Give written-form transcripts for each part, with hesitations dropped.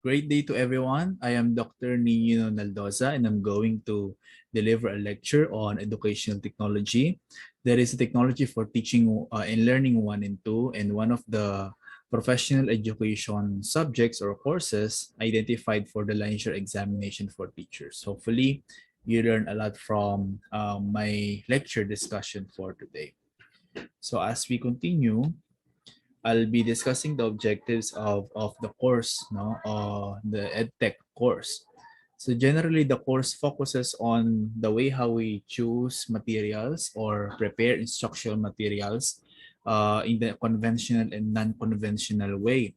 Great day to everyone. I am Dr. Nino Naldoza and I'm going to deliver a lecture on educational technology. There is a technology for teaching and learning 1 and 2, and one of the professional education subjects or courses identified for the licensure examination for teachers. Hopefully, you learn a lot from my lecture discussion for today. So as we continue, I'll be discussing the objectives of the course, no, the EdTech course. So generally, the course focuses on the way how we choose materials or prepare instructional materials in the conventional and non-conventional way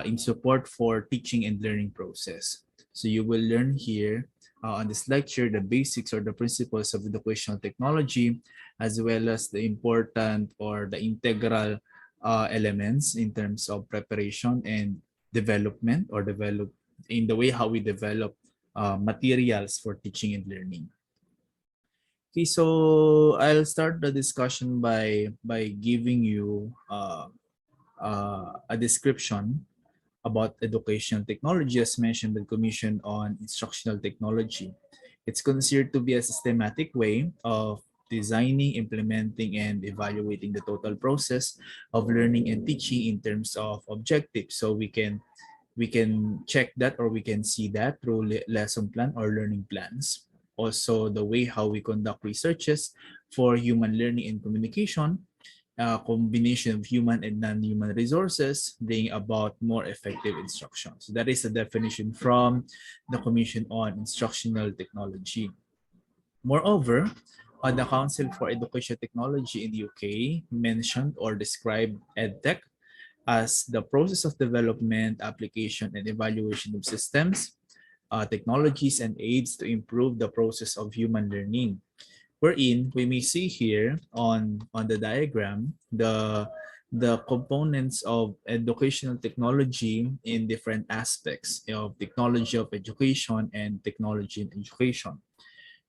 in support for teaching and learning process. So you will learn here on this lecture the basics or the principles of educational technology, as well as the important or the integral elements in terms of preparation and development or develop in the way how we develop materials for teaching and learning. Okay, so I'll start the discussion by giving you a description about educational technology as mentioned by the Commission on Instructional Technology. It's considered to be a systematic way of designing, implementing, and evaluating the total process of learning and teaching in terms of objectives. So we can check that or we can see that through lesson plan or learning plans. Also, the way how we conduct researches for human learning and communication, combination of human and non-human resources bring about more effective instruction. So that is a definition from the Commission on Instructional Technology. Moreover, the Council for Education Technology in the UK mentioned or described EdTech as the process of development, application, and evaluation of systems, technologies, and aids to improve the process of human learning. Wherein we may see here on the diagram the components of educational technology in different aspects of technology of education and technology in education.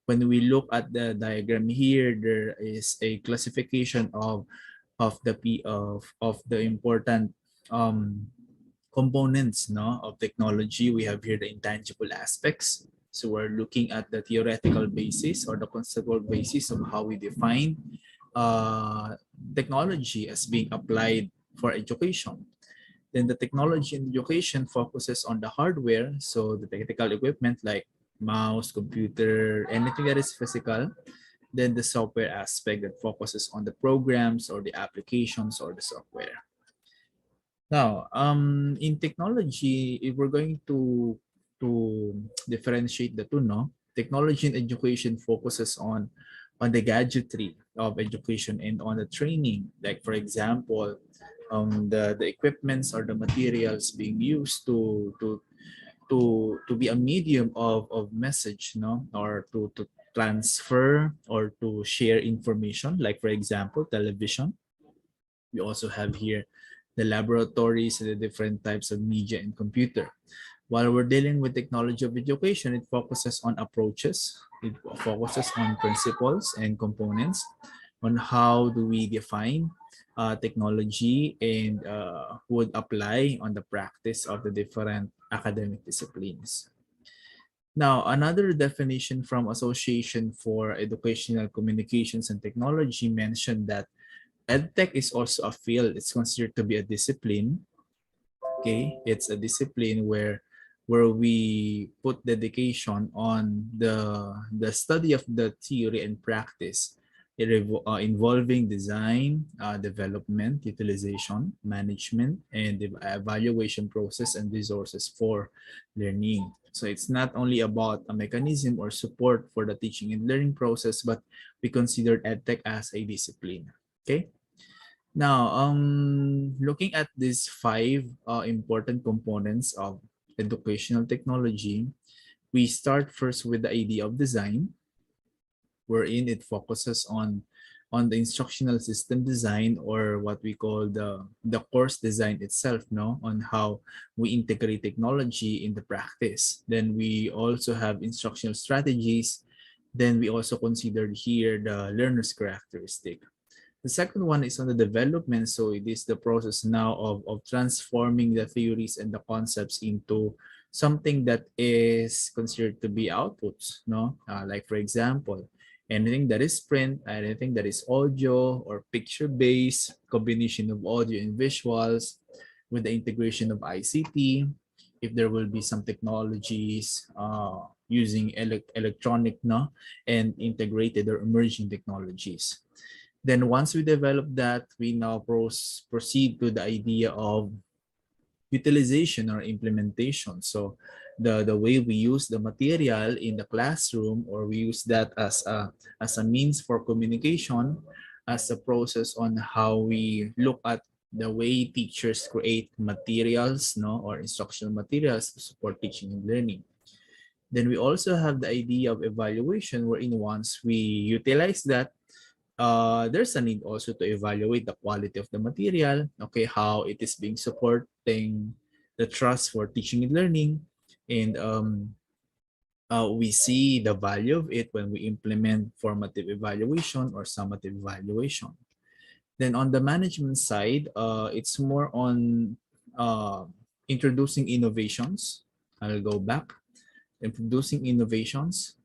When we look at the diagram here, there is a classification of the important um, components, no, of technology. We have here the intangible aspects. So we're looking at the theoretical basis or the conceptual basis of how we define uh, technology as being applied for education. Then the technology in education focuses on the hardware, so the technical equipment like mouse, computer, anything that is physical. Then the software aspect that focuses on the programs or the applications or the software. Now, in technology, if we're going to differentiate the two, no, technology in education focuses on the gadgetry of education and on the training. Like for example, the equipments or the materials being used to be a medium of message, no, or to transfer or to share information. Like for example, television. We also have here the laboratories and the different types of media and computer. While we're dealing with technology of education, it focuses on approaches, it focuses on principles and components, on how do we define technology and would apply on the practice of the different academic disciplines. Now, another definition from Association for Educational Communications and Technology mentioned that EdTech is also a field. It's considered to be a discipline. Okay, it's a discipline where we put dedication on the study of the theory and practice, involving design, development, utilization, management, and the evaluation process and resources for learning. So it's not only about a mechanism or support for the teaching and learning process, but we consider EdTech as a discipline. Okay. Now, looking at these five important components of educational technology, we start first with the idea of design, wherein it focuses on the instructional system design, or what we call the course design itself, no, on how we integrate technology in the practice. Then we also have instructional strategies. Then we also considered here the learner's characteristic. The second one is on the development. So it is the process now of transforming the theories and the concepts into something that is considered to be outputs, no? Like for example, anything that is print, anything that is audio or picture-based, combination of audio and visuals with the integration of ICT, if there will be some technologies using electronic, no, and integrated or emerging technologies. Then once we develop that, we now proceed to the idea of utilization or implementation. So the way we use the material in the classroom, or we use that as a means for communication, as a process on how we look at the way teachers create materials, no, or instructional materials to support teaching and learning. Then we also have the idea of evaluation, wherein once we utilize that, there's a need also to evaluate the quality of the material, okay, how it is being supporting the trust for teaching and learning, and we see the value of it when we implement formative evaluation or summative evaluation. Then on the management side, it's more on uh, introducing innovations. I'll go back. Introducing innovations,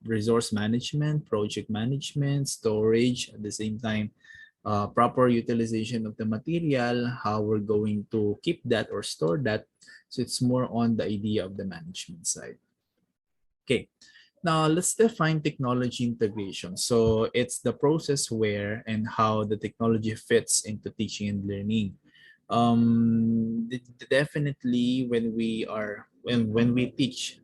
resource management, project management, storage, at the same time, proper utilization of the material, how we're going to keep that or store that. So it's more on the idea of the management side. Okay, now let's define technology integration. So it's the process where and how the technology fits into teaching and learning. Definitely when we teach,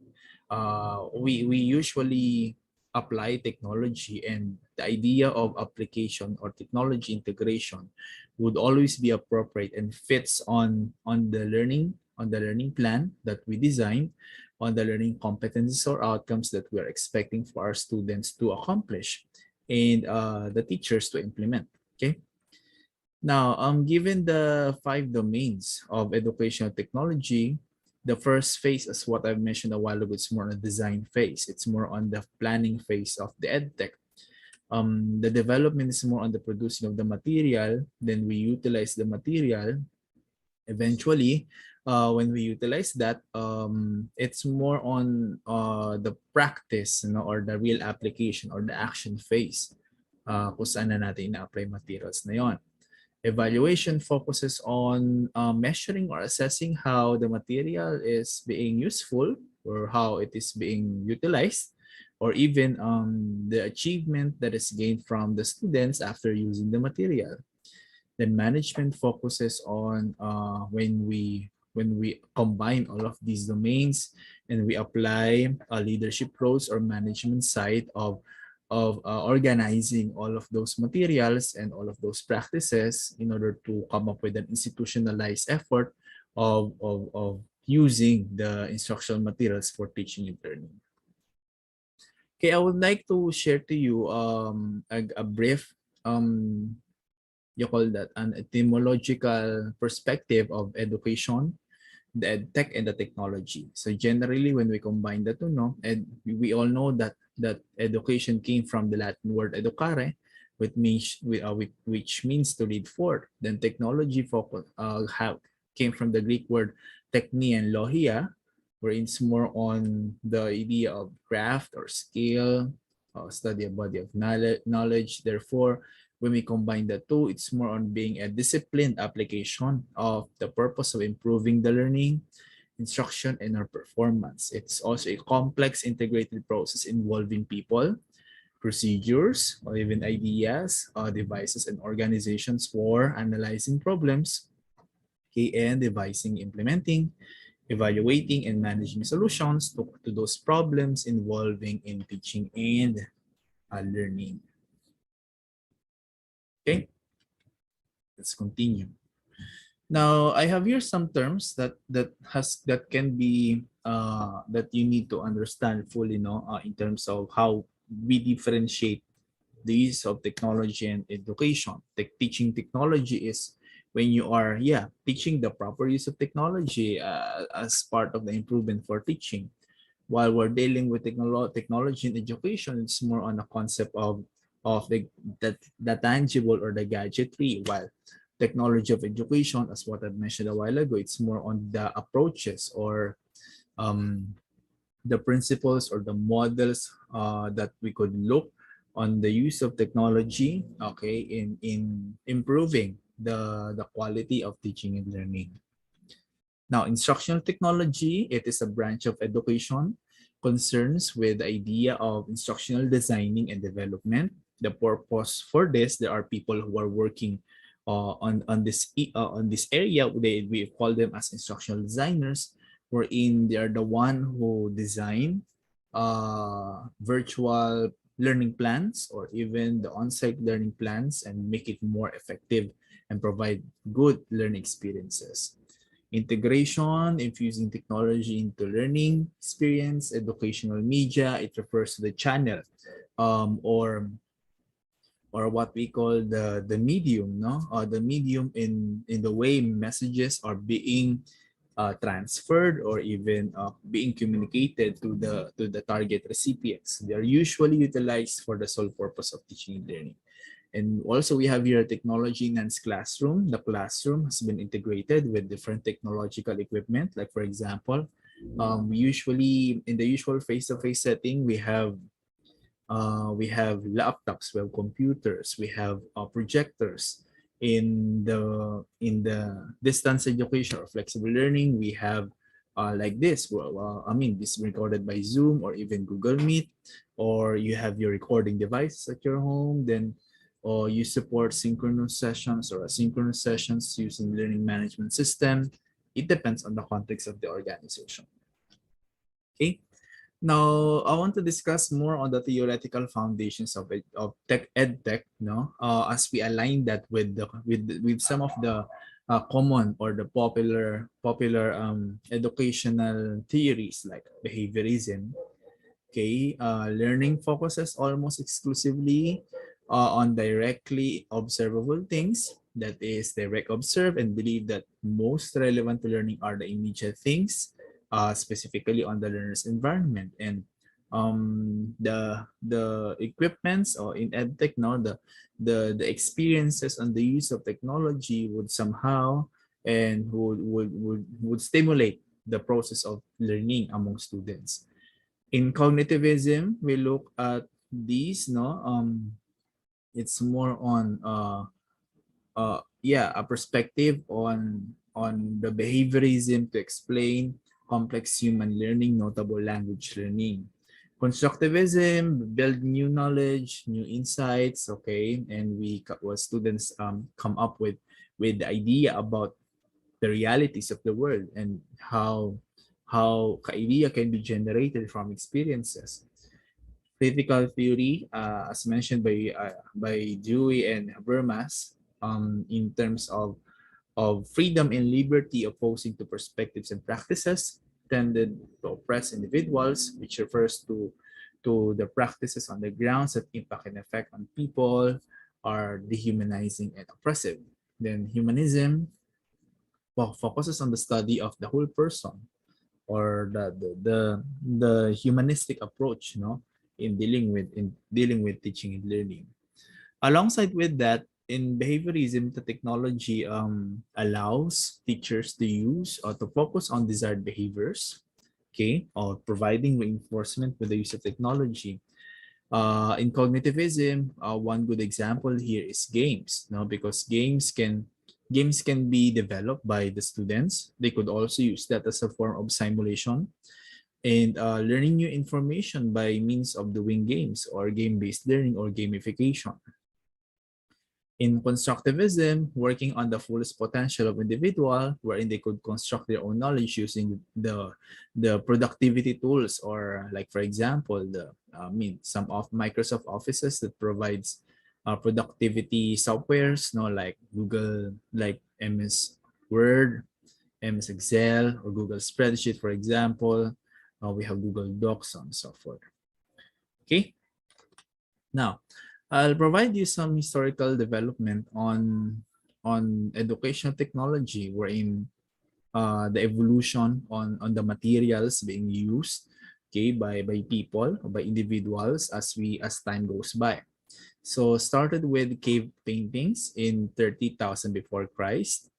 we usually apply technology, and the idea of application or technology integration would always be appropriate and fits on the learning plan that we design, on the learning competencies or outcomes that we are expecting for our students to accomplish, and the teachers to implement. Okay. Now, given the 5 domains of educational technology, the first phase, as what I mentioned a while ago, it's more on the design phase. It's more on the planning phase of the edtech. The development is more on the producing of the material. Then we utilize the material. Eventually, when we utilize that, it's more on the practice, you know, or the real application or the action phase. Kung saan na natin ina-apply materials na yon. Evaluation focuses on measuring or assessing how the material is being useful or how it is being utilized, or even the achievement that is gained from the students after using the material. Then management focuses on when we combine all of these domains and we apply leadership roles or management side of organizing all of those materials and all of those practices in order to come up with an institutionalized effort of using the instructional materials for teaching and learning. Okay, I would like to share to you a brief you call that an etymological perspective of education, the ed tech and the technology. So generally, when we combine the two, no, and we all know that education came from the Latin word educare, which means to lead forth. Then technology focus have came from the Greek word techni and logia, where it's more on the idea of craft or skill, study a body of knowledge. Therefore, when we combine the two, it's more on being a disciplined application of the purpose of improving the learning, instruction, and our performance. It's also a complex integrated process involving people, procedures, or even ideas, devices, and organizations for analyzing problems, okay, and devising, implementing, evaluating, and managing solutions to those problems involving in teaching and learning. Okay, let's continue. Now, I have here some terms that can be that you need to understand fully, no, in terms of how we differentiate the use of technology and education. Teaching technology is when you are, yeah, teaching the proper use of technology as part of the improvement for teaching. While we're dealing with technology and education, it's more on a concept of of the tangible or the gadgetry, while technology of education, as what I mentioned a while ago, it's more on the approaches or um, the principles or the models that we could look on the use of technology, okay, in improving the quality of teaching and learning. Now, instructional technology, it is a branch of education concerns with the idea of instructional designing and development. The purpose for this, there are people who are working on this area. We call them as instructional designers, wherein they are the one who design virtual learning plans or even the on-site learning plans and make it more effective and provide good learning experiences. Integration, infusing technology into learning experience, educational media, it refers to the channel um, or or what we call the medium, no? The medium in the way messages are being transferred or even being communicated to the target recipients. They are usually utilized for the sole purpose of teaching and learning. And also we have here technology enhanced classroom. The classroom has been integrated with different technological equipment. Like for example, usually in the usual face-to-face setting, we have laptops, we have computers, we have projectors. In the distance education or flexible learning, we have like this. I mean, this is recorded by Zoom or even Google Meet, or you have your recording device at your home. Then, or you support synchronous sessions or asynchronous sessions using learning management system. It depends on the context of the organization. Okay. Now, I want to discuss more on the theoretical foundations of tech ed tech, no? As we align that with with some of the common or the popular educational theories like behaviorism. Okay, learning focuses almost exclusively on directly observable things. That is, direct observe and believe that most relevant to learning are the immediate things, specifically on the learner's environment. And the equipments or in edtech, no, the experiences and the use of technology would somehow and would stimulate the process of learning among students. In cognitivism, we look at these, no, it's more on yeah, a perspective on the behaviorism to explain complex human learning, notable language learning. Constructivism build new knowledge, new insights, okay, and what students come up with the idea about the realities of the world and how idea can be generated from experiences. Critical theory, as mentioned by Dewey and Habermas, in terms of freedom and liberty opposing to perspectives and practices tended to oppress individuals, which refers to the practices on the grounds that impact and effect on people are dehumanizing and oppressive. Then humanism focuses on the study of the whole person or the humanistic approach, you know, in dealing with teaching and learning. Alongside with that, in behaviorism, the technology allows teachers to use or to focus on desired behaviors, okay, or providing reinforcement with the use of technology. In cognitivism, one good example here is games, no? Because games can be developed by the students. They could also use that as a form of simulation and learning new information by means of doing games or game-based learning or gamification. In constructivism, working on the fullest potential of individual, wherein they could construct their own knowledge using the productivity tools, or like for example, some of Microsoft Offices that provides productivity softwares, no, like Google, like MS Word, MS Excel, or Google Spreadsheet, for example. We have Google Docs and so forth. Okay. Now, I'll provide you some historical development on educational technology, wherein the evolution on the materials being used, okay, by people or by individuals as time goes by. So started with cave paintings in 30,000 before Christ.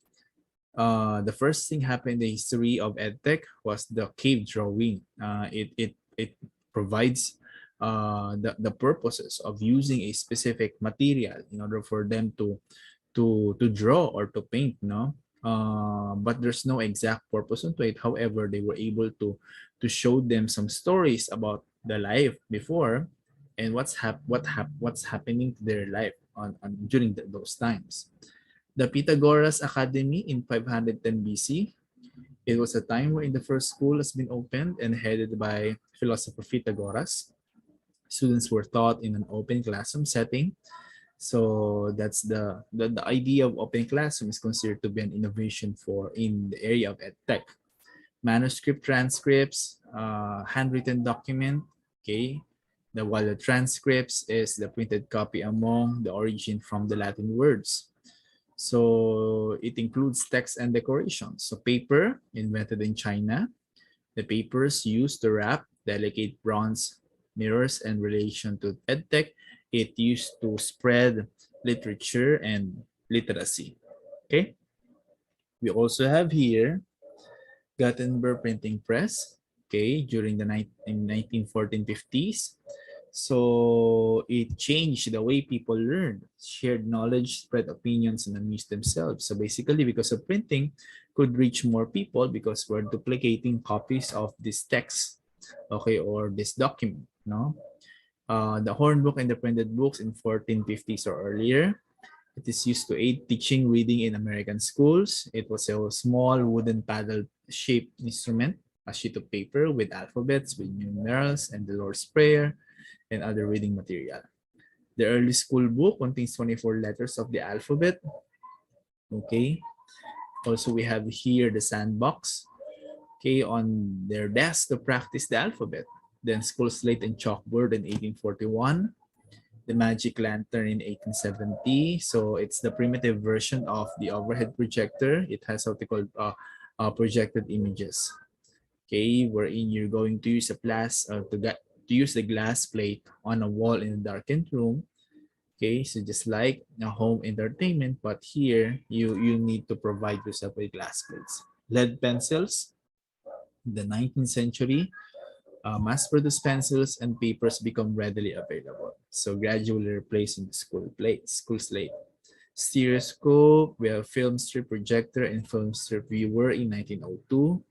The first thing happened in the history of EdTech was the cave drawing. It provides the purposes of using a specific material in order for them to draw or to paint, no? But there's no exact purpose into it. However, they were able to show them some stories about the life before and what's happening to their life during those times. The Pythagoras Academy in 510 BC. It was a time when the first school has been opened and headed by philosopher Pythagoras. Students were taught in an open classroom setting. So that's the idea of open classroom is considered to be an innovation for in the area of edtech. Manuscript transcripts, handwritten document, okay. While the transcripts is the printed copy among the origin from the Latin words. So it includes text and decorations. So paper, invented in China. The papers used to wrap delicate bronze mirrors in relation to EdTech. It used to spread literature and literacy. Okay. We also have here Gutenberg printing press. Okay, during the in 1914-50s. So it changed the way people learned, shared knowledge, spread opinions, and amused themselves. So basically, because of printing, could reach more people because we're duplicating copies of this text, okay, or this document. No, the hornbook and the printed books in 1450s or earlier. It is used to aid teaching reading in American schools. It was a small wooden paddle-shaped instrument, a sheet of paper with alphabets, with numerals, and the Lord's Prayer, and other reading material. The early school book contains 24 letters of the alphabet. Okay. Also, we have here the sandbox. Okay, on their desk to practice the alphabet. Then school slate and chalkboard in 1841. The magic lantern in 1870. So it's the primitive version of the overhead projector. It has what they call projected images. Okay, wherein you're going to use a to use the glass plate on a wall in a darkened room. Okay, so just like a home entertainment, but here you need to provide yourself with glass plates. Lead pencils, the 19th century, mass-produced pencils and papers become readily available. So gradually replacing the school slate. Stereoscope, we have film strip projector and film strip viewer in 1902.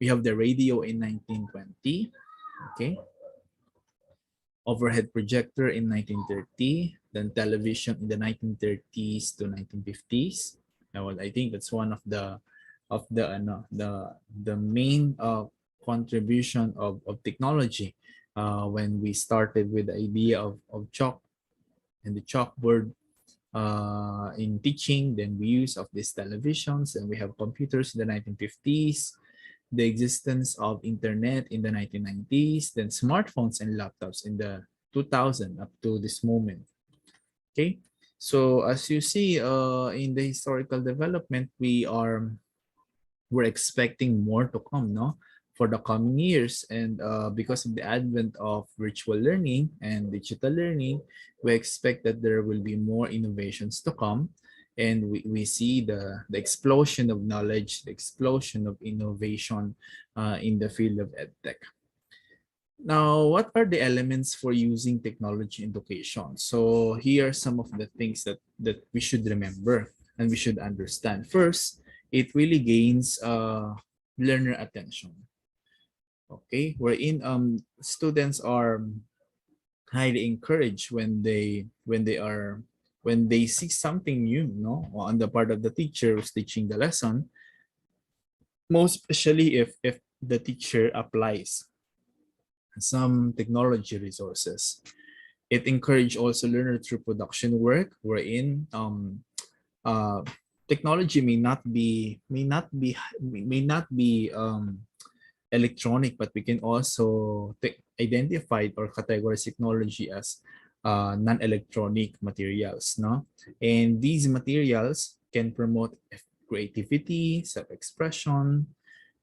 We have the radio in 1920. Okay. Overhead projector in 1930, then television in the 1930s to 1950s. Now, I think that's one of the main contribution of technology when we started with the idea of chalk and the chalkboard in teaching. Then we use of these televisions, and we have computers in the 1950s, the existence of internet in the 1990s, then smartphones and laptops in the 2000 up to this moment. Okay, so as you see in the historical development, we're expecting more to come, no, for the coming years. And because of the advent of virtual learning and digital learning, we expect that there will be more innovations to come. And we see the explosion of knowledge, the explosion of innovation in the field of edtech. Now, what are the elements for using technology in education? So here are some of the things that we should remember and we should understand. First, it really gains learner attention. Okay, wherein students are highly encouraged when they see something new, no, on the part of the teacher who's teaching the lesson. Most especially if the teacher applies some technology resources. It encouraged also learner through production work, wherein uh, technology may not be electronic, but we can also identify or categorize technology as non-electronic materials, no? And these materials can promote creativity, self-expression,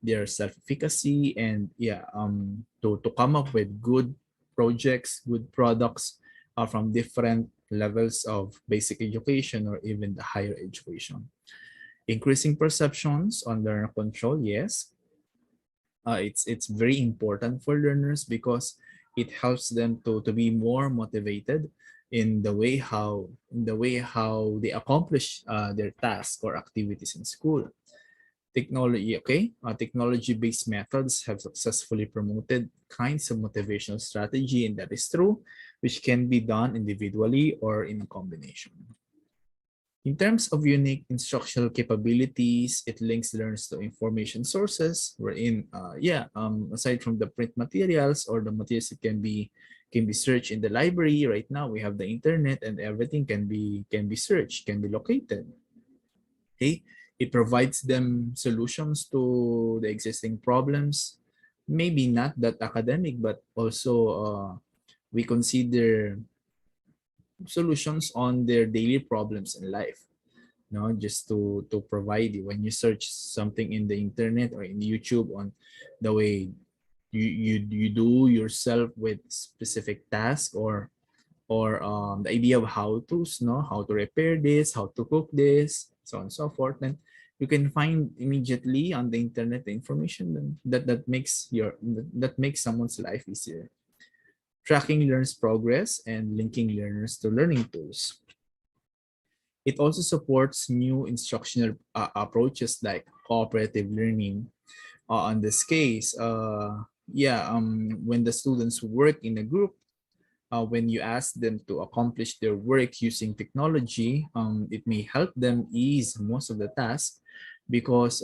their self-efficacy, and yeah, to come up with good projects, good products from different levels of basic education or even the higher education. Increasing perceptions on learner control, yes, it's very important for learners because it helps them to be more motivated in the way how they accomplish their tasks or activities in school. Technology, okay, technology-based methods have successfully promoted kinds of motivational strategy, and that is true, which can be done individually or in combination. In terms of unique instructional capabilities, it links learners to information sources wherein, aside from the print materials or the materials that can be searched in the library. Right now, we have the internet and everything can be searched, can be located. Okay, it provides them solutions to the existing problems. Maybe not that academic, but also we consider solutions on their daily problems in life, no, just to provide you when you search something in the internet or in YouTube on the way you do yourself with specific task or the idea of how to, no, how to repair this, how to cook this, so on and so forth. Then you can find immediately on the internet the information that makes someone's life easier. Tracking learners progress and linking learners to learning tools. It also supports new instructional approaches like cooperative learning. On this case, when the students work in a group, when you ask them to accomplish their work using technology, it may help them ease most of the tasks because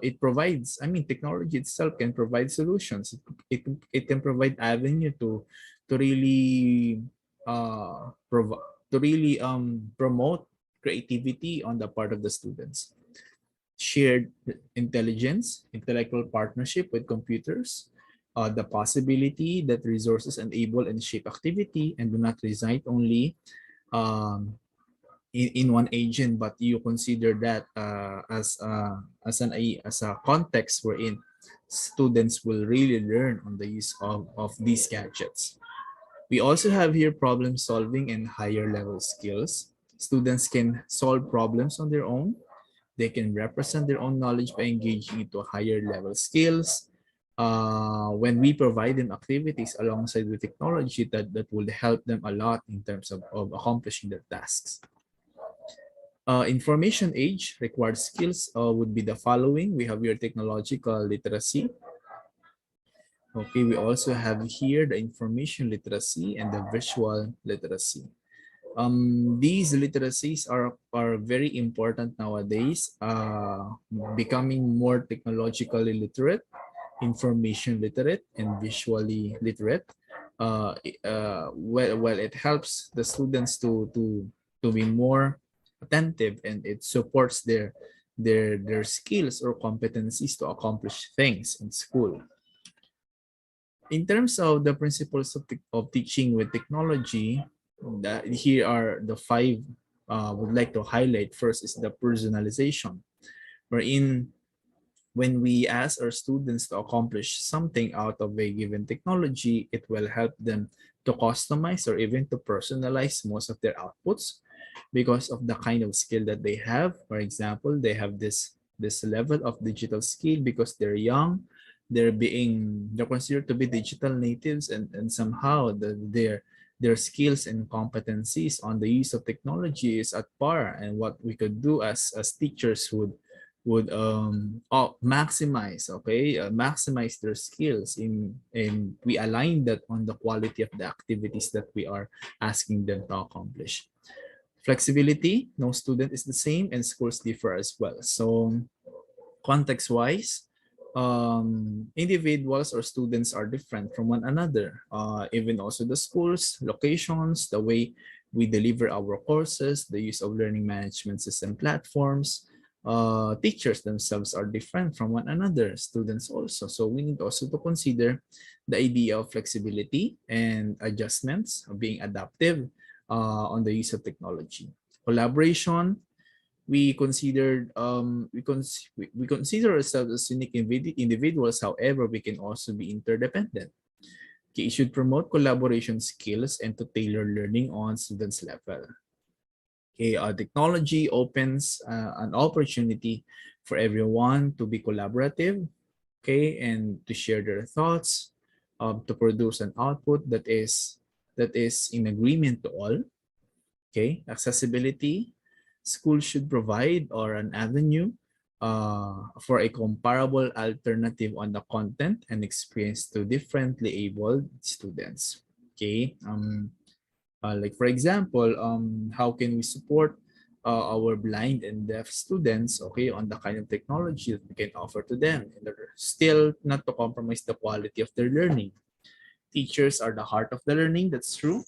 it provides, I mean, technology itself can provide solutions. It can provide avenue to really to really promote creativity on the part of the students. Shared intelligence, intellectual partnership with computers, the possibility that resources enable and shape activity and do not reside only um, in one agent, but you consider that as a context wherein students will really learn on the use of these gadgets. We also have here problem solving and higher level skills. Students can solve problems on their own. They can represent their own knowledge by engaging into higher level skills. When we provide them activities alongside with technology, that will help them a lot in terms of accomplishing their tasks. Information age required skills would be the following. We have your technological literacy. Okay, we also have here the information literacy and the visual literacy. These literacies are very important nowadays, becoming more technologically literate, information literate, and visually literate. Well, it helps the students to be more attentive, and it supports their skills or competencies to accomplish things in school. In terms of the principles of teaching with technology, here are the five would like to highlight. First is the personalization, wherein when we ask our students to accomplish something out of a given technology, it will help them to customize or even to personalize most of their outputs because of the kind of skill that they have. For example, they have this level of digital skill because they're young, they're considered to be digital natives, and somehow their skills and competencies on the use of technology is at par. And what we could do as teachers would maximize, okay, maximize their skills in we align that on the quality of the activities that we are asking them to accomplish. Flexibility, no student is the same and schools differ as well. So context wise, individuals or students are different from one another. Even also the schools, locations, the way we deliver our courses, the use of learning management system platforms, teachers themselves are different from one another, students also. So we need also to consider the idea of flexibility and adjustments of being adaptive on the use of technology. Collaboration, we consider ourselves as unique individuals. However, we can also be interdependent. Okay, it should promote collaboration skills and to tailor learning on students' level. Okay, technology opens an opportunity for everyone to be collaborative, okay, and to share their thoughts, to produce an output that is in agreement to all. Okay, accessibility. Schools should provide or an avenue for a comparable alternative on the content and experience to differently abled students. Okay, like for example, how can we support our blind and deaf students, okay, on the kind of technology that we can offer to them, and still not to compromise the quality of their learning. Teachers are the heart of the learning. That's true.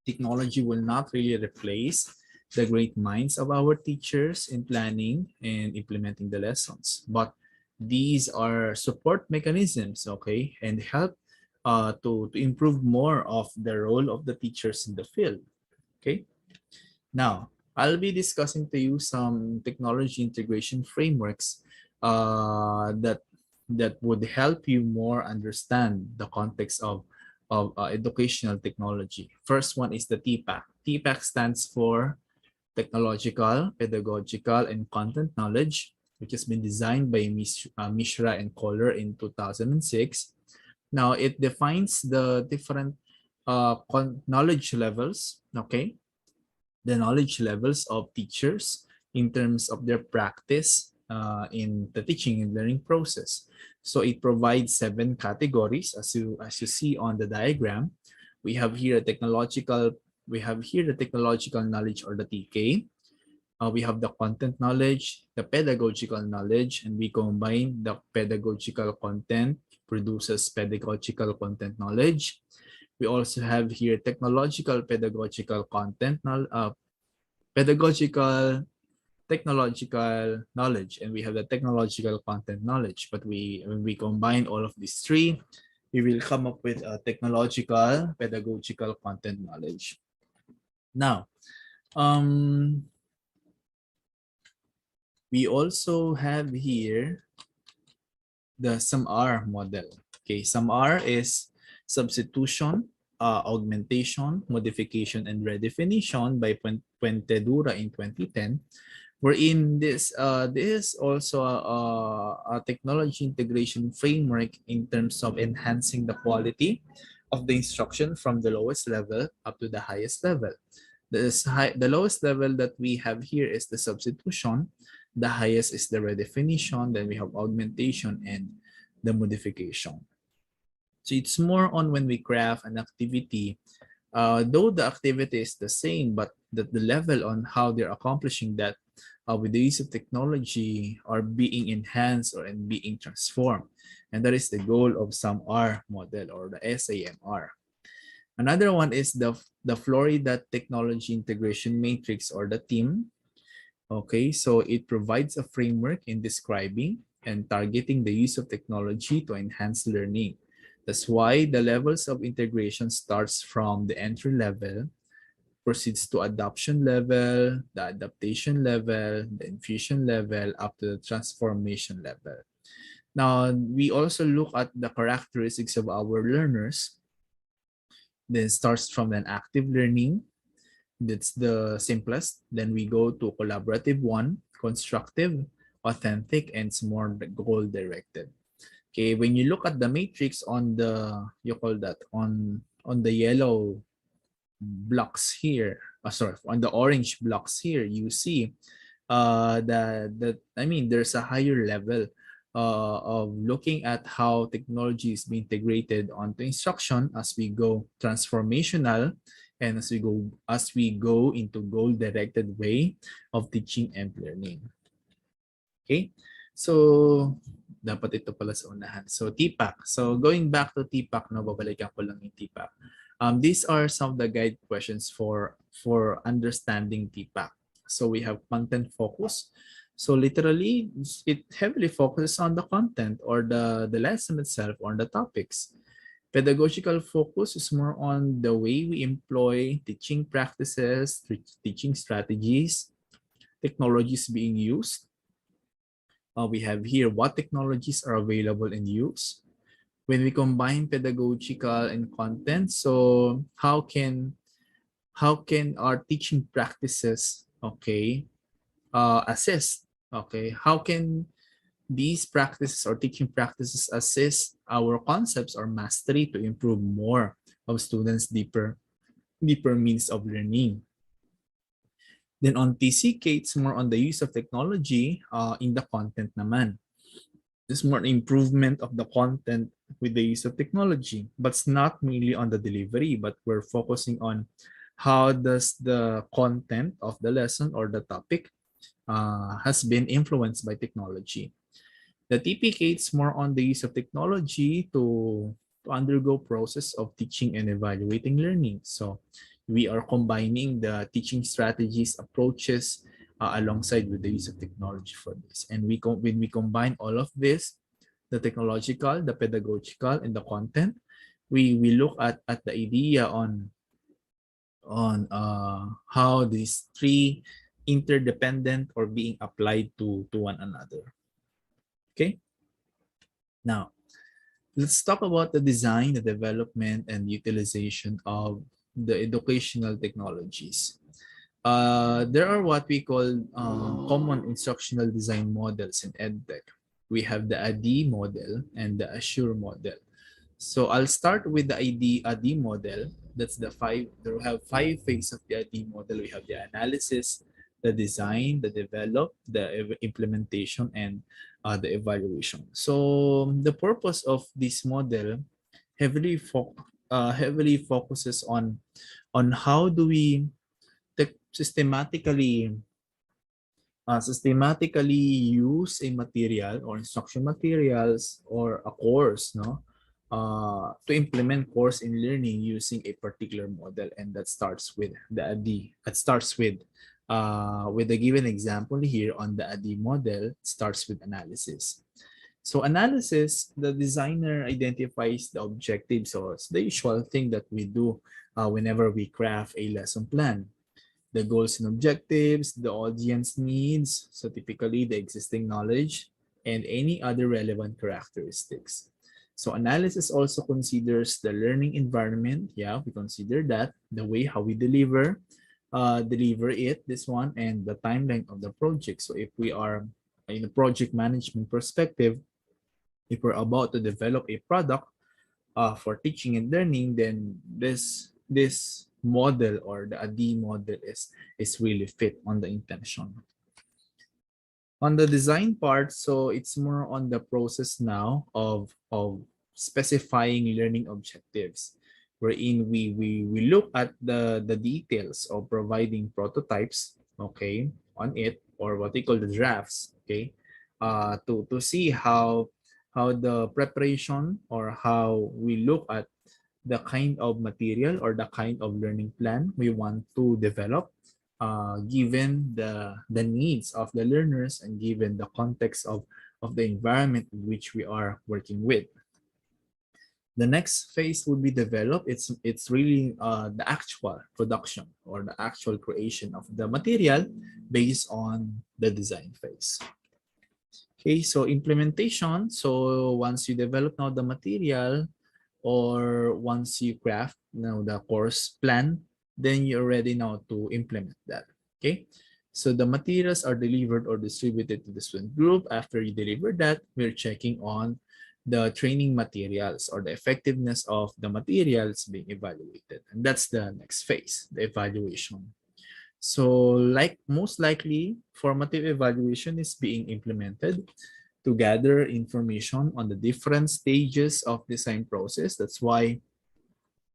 Technology will not really replace the great minds of our teachers in planning and implementing the lessons, but these are support mechanisms, okay, and help to improve more of the role of the teachers in the field. Okay, now I'll be discussing to you some technology integration frameworks that would help you more understand the context of educational technology. First one is the TPAC. TPAC stands for Technological, Pedagogical, and Content Knowledge, which has been designed by Mishra and Kohler in 2006. Now, it defines the different knowledge levels, okay? The knowledge levels of teachers in terms of their practice in the teaching and learning process. So it provides 7 categories as you see on the diagram. We have here the technological knowledge or the TK. We have the content knowledge, the pedagogical knowledge, and we combine the pedagogical content produces pedagogical content knowledge. We also have here technological pedagogical content, pedagogical technological knowledge, and we have the technological content knowledge. But when we combine all of these three, we will come up with a technological pedagogical content knowledge. Now, we also have here the SUM-R model. Okay, SUM-R is substitution, augmentation, modification, and redefinition by Puentedura in 2010. Wherein this is also a technology integration framework in terms of enhancing the quality of the instruction from the lowest level up to the highest level. The lowest level that we have here is the substitution. The highest is the redefinition. Then we have augmentation and the modification. So it's more on when we craft an activity, though the activity is the same, but the level on how they're accomplishing that with the use of technology are being enhanced or and being transformed. And that is the goal of SUM-R model or the SAMR. Another one is the Florida Technology Integration Matrix or the TIM. Okay, so it provides a framework in describing and targeting the use of technology to enhance learning. That's why the levels of integration starts from the entry level, proceeds to adoption level, the adaptation level, the infusion level, up to the transformation level. Now, we also look at the characteristics of our learners. Then starts from an active learning. That's the simplest. Then we go to collaborative one, constructive, authentic, and it's more goal-directed. Okay, when you look at the matrix on the, you call that, on the yellow blocks here, sorry, on the orange blocks here, you see that I mean, there's a higher level of looking at how technology is being integrated onto instruction as we go transformational and as we go into goal-directed way of teaching and learning. Okay, so dapat ito pala sa unahan. So TPAC. So going back to TPAC, no, babalikan ko lang yung TPAC. These are some of the guide questions for understanding TPAC. So we have content focus. So literally, it heavily focuses on the content or the lesson itself or the topics. Pedagogical focus is more on the way we employ teaching practices, teaching strategies, technologies being used. We have here what technologies are available in use, when we combine pedagogical and content, so how can our teaching practices, okay, assist, okay, how can these practices or teaching practices assist our concepts or mastery to improve more of students' deeper means of learning. Then on TCK, it's more on the use of technology in the content naman. It's more improvement of the content with the use of technology, but it's not merely on the delivery, but we're focusing on how does the content of the lesson or the topic has been influenced by technology. The TPK is more on the use of technology to undergo process of teaching and evaluating learning. So we are combining the teaching strategies, approaches alongside with the use of technology for this. And when we combine all of this, the technological, the pedagogical, and the content, we look at the idea on how these three interdependent or being applied to one another. Okay. Now, let's talk about the design, the development, and utilization of the educational technologies. There are what we call common instructional design models in EdTech. We have the AD model and the Assure model. So I'll start with the AD model. That's the five. There we have five phases of the AD model. We have the analysis, the design, the develop, the implementation, and the evaluation. So the purpose of this model heavily focuses on how do we systematically use a material or instruction materials or a course, no, to implement course in learning using a particular model, and that starts with the AD. That starts with a given example here on the AD model. It starts with analysis. So analysis, the designer identifies the objectives. So it's the usual thing that we do whenever we craft a lesson plan, the goals and objectives, the audience needs, so typically the existing knowledge, and any other relevant characteristics. So analysis also considers the learning environment. Yeah, we consider that, the way how we deliver it, this one, and the timeline of the project. So if we are in a project management perspective, if we're about to develop a product, for teaching and learning, then this model or the AD model is really fit on the intention. On the design part, so it's more on the process now of specifying learning objectives, wherein we look at the details of providing prototypes, okay, on it, or what they call the drafts, okay, to see how the preparation or how we look at the kind of material or the kind of learning plan we want to develop, given the needs of the learners and given the context of the environment in which we are working with. The next phase would be develop. It's really the actual production or the actual creation of the material based on the design phase. Okay, so implementation. So once you develop now the material, or once you craft now the course plan, then you're ready now to implement that. Okay, so the materials are delivered or distributed to the student group. After you deliver that, we're checking on the training materials or the effectiveness of the materials being evaluated, and that's the next phase, the evaluation. So like most likely, formative evaluation is being implemented to gather information on the different stages of design process. That's why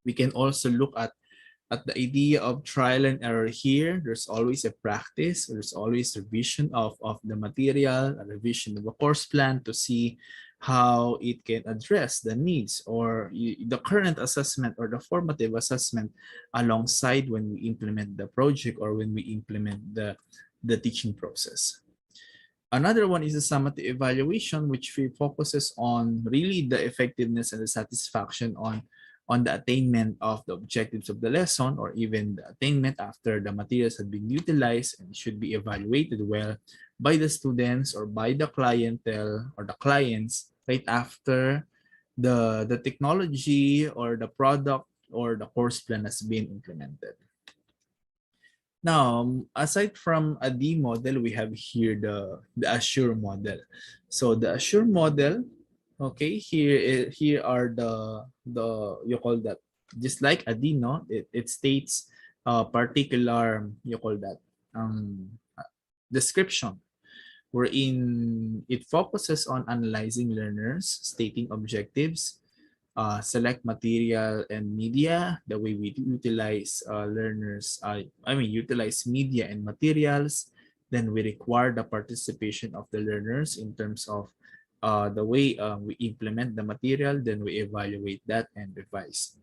we can also look at the idea of trial and error here. There's always a practice, there's always a revision of the material, a revision of a course plan to see how it can address the needs or the current assessment or the formative assessment alongside when we implement the project or when we implement the teaching process. Another one is the summative evaluation, which focuses on really the effectiveness and the satisfaction on the attainment of the objectives of the lesson, or even the attainment after the materials have been utilized, and should be evaluated well by the students or by the clientele or the clients right after the technology or the product or the course plan has been implemented. Now, aside from a D model, we have here the Assure model. So the Assure model, okay, here are the you call that, just like a D, no? It states a particular, you call that, um description, wherein it focuses on analyzing learners, stating objectives, select material and media, the way we utilize utilize media and materials. Then we require the participation of the learners in terms of the way we implement the material, then we evaluate that and revise.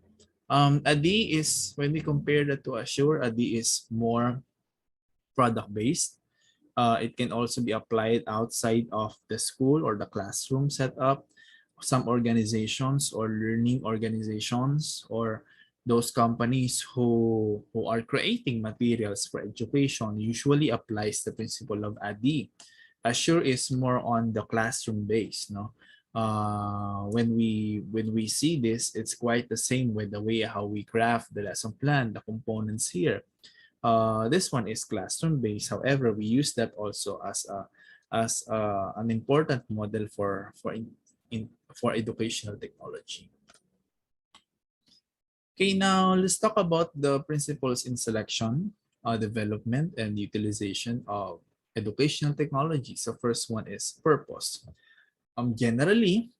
A D is, when we compare that to Assure, a D is more product-based. It can also be applied outside of the school or the classroom setup. Some organizations or learning organizations or those companies who are creating materials for education usually applies the principle of ADI. Assure is more on the classroom base, no? When we see this, it's quite the same with the way how we craft the lesson plan, the components here. This one is classroom based. However, we use that also as an important model for educational technology. Okay, now let's talk about the principles in selection, development, and utilization of educational technology. So first one is purpose. Generally,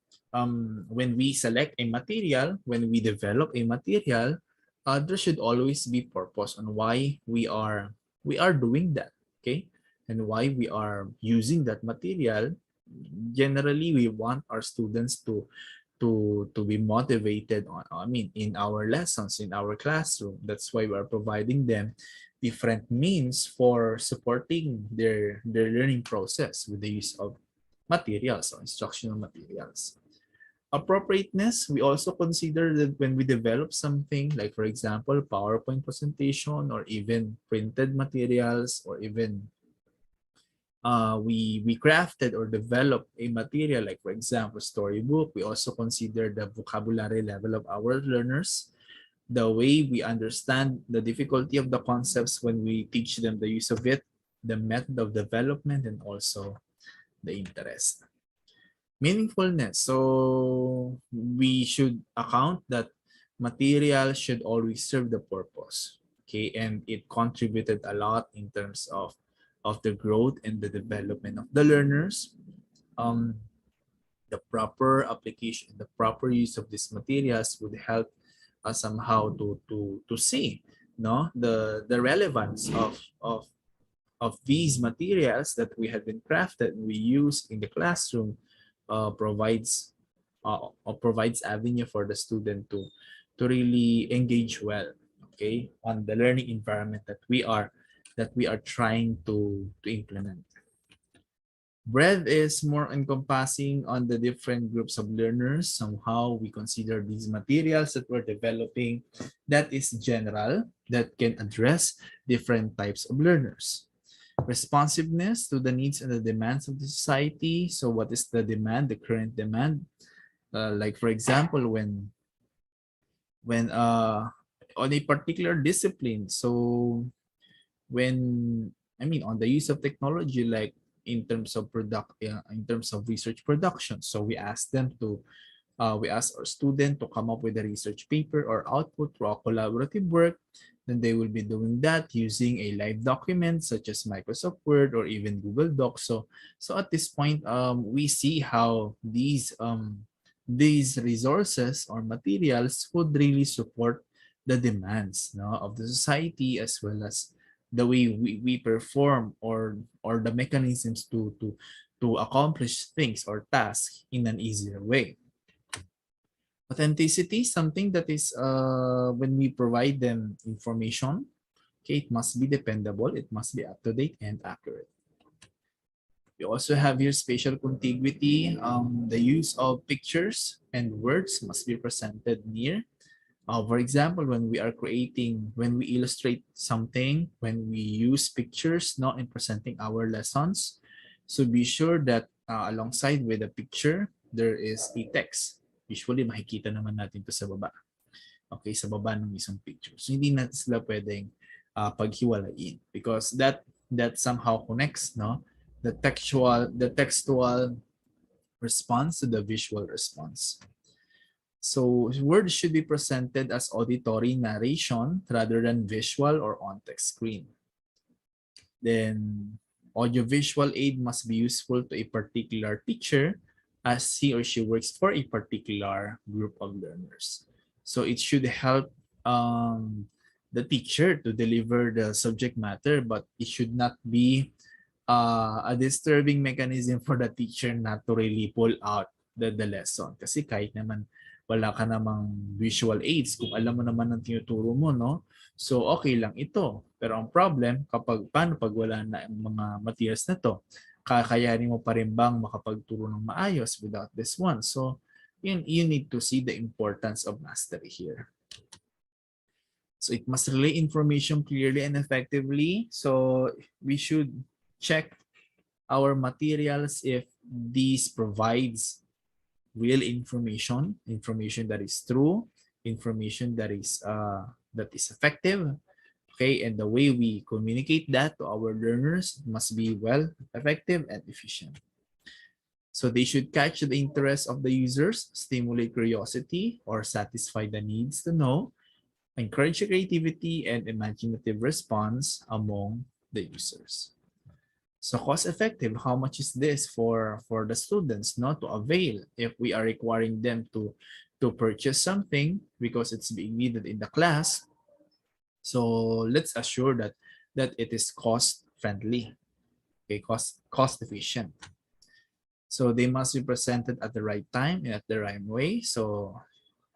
when we select a material, when we develop a material, there should always be purpose on why we are doing that, okay, and why we are using that material. Generally, we want our students to be motivated on, I mean, in our lessons, in our classroom. That's why we are providing them different means for supporting their learning process with the use of materials or instructional materials. Appropriateness, we also consider that when we develop something, like for example, PowerPoint presentation or even printed materials, or even we crafted or developed a material, like for example, storybook, we also consider the vocabulary level of our learners, the way we understand the difficulty of the concepts when we teach them the use of it, the method of development, and also the interest. Meaningfulness. So we should account that material should always serve the purpose. Okay, and it contributed a lot in terms of the growth and the development of the learners. Um, the proper application, the proper use of these materials would help us somehow to see, no, the relevance of these materials that we have been crafted and we use in the classroom, provides provides avenue for the student to really engage well, okay, on the learning environment that we are trying to implement. Breadth is more encompassing on the different groups of learners. Somehow we consider these materials that we're developing that is general, that can address different types of learners. Responsiveness to the needs and the demands of the society. So what is the demand, the current demand? Like for example, when on a particular discipline. So when, I mean, on the use of technology, like in terms of in terms of research production. So we ask our student to come up with a research paper or output through a collaborative work. Then they will be doing that using a live document such as Microsoft Word or even Google Docs. So at this point, we see how these resources or materials would really support the demands, no, of the society, as well as the way we perform, or the mechanisms to accomplish things or tasks in an easier way. Authenticity, something that is when we provide them information, okay, it must be dependable, it must be up to date and accurate. We also have here spatial contiguity. The use of pictures and words must be presented near. For example, when we illustrate something, when we use pictures, not in presenting our lessons, so be sure that alongside with the picture, there is a text. Usually, makikita naman natin to sa baba. Okay, sa baba ng isang picture. So, hindi na sila pwedeng paghiwalayin because that somehow connects, no? The textual response to the visual response. So words should be presented as auditory narration rather than visual or on-text screen. Then audiovisual aid must be useful to a particular teacher as he or she works for a particular group of learners. So it should help the teacher to deliver the subject matter, but it should not be a disturbing mechanism for the teacher not to really pull out the lesson. Kasi kahit naman wala ka namang visual aids, kung alam mo naman ang tinuturo mo, no? So, okay lang ito. Pero ang problem, paano pag wala na ang mga materials na to? Kakayanin mo pa rin bang makapagturo ng maayos without this one? So, you need to see the importance of mastery here. So, it must relay information clearly and effectively. So, we should check our materials if these provides real information that is true, information that is effective. Okay, and the way we communicate that to our learners must be well, effective, and efficient. So they should catch the interest of the users, stimulate curiosity, or satisfy the needs to know, encourage creativity and imaginative response among the users. So cost effective, how much is this for the students not to avail if we are requiring them to purchase something because it's being needed in the class? So let's assure that it is cost friendly, okay, cost efficient. So they must be presented at the right time and at the right way. So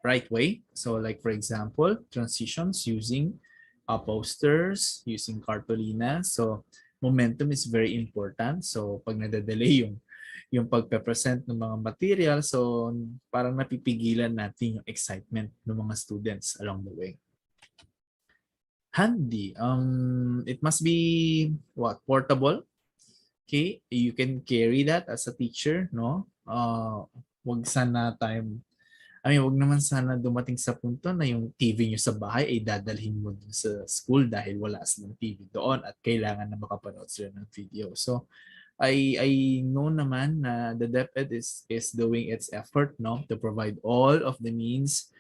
like for example, transitions using posters, using cartolina. So momentum is very important. So pag nadadelay yung pagpe-present ng mga material, so parang napipigilan natin yung excitement ng mga students along the way. Handy. It must be portable. Okay, you can carry that as a teacher, no? Wag sana time. Wag naman sana dumating sa punto na yung TV nyo sa bahay ay dadalhin mo dun sa school dahil wala silang TV doon at kailangan na makapanood sila ng video. So, I know naman na the DepEd is doing its effort, no, to provide all means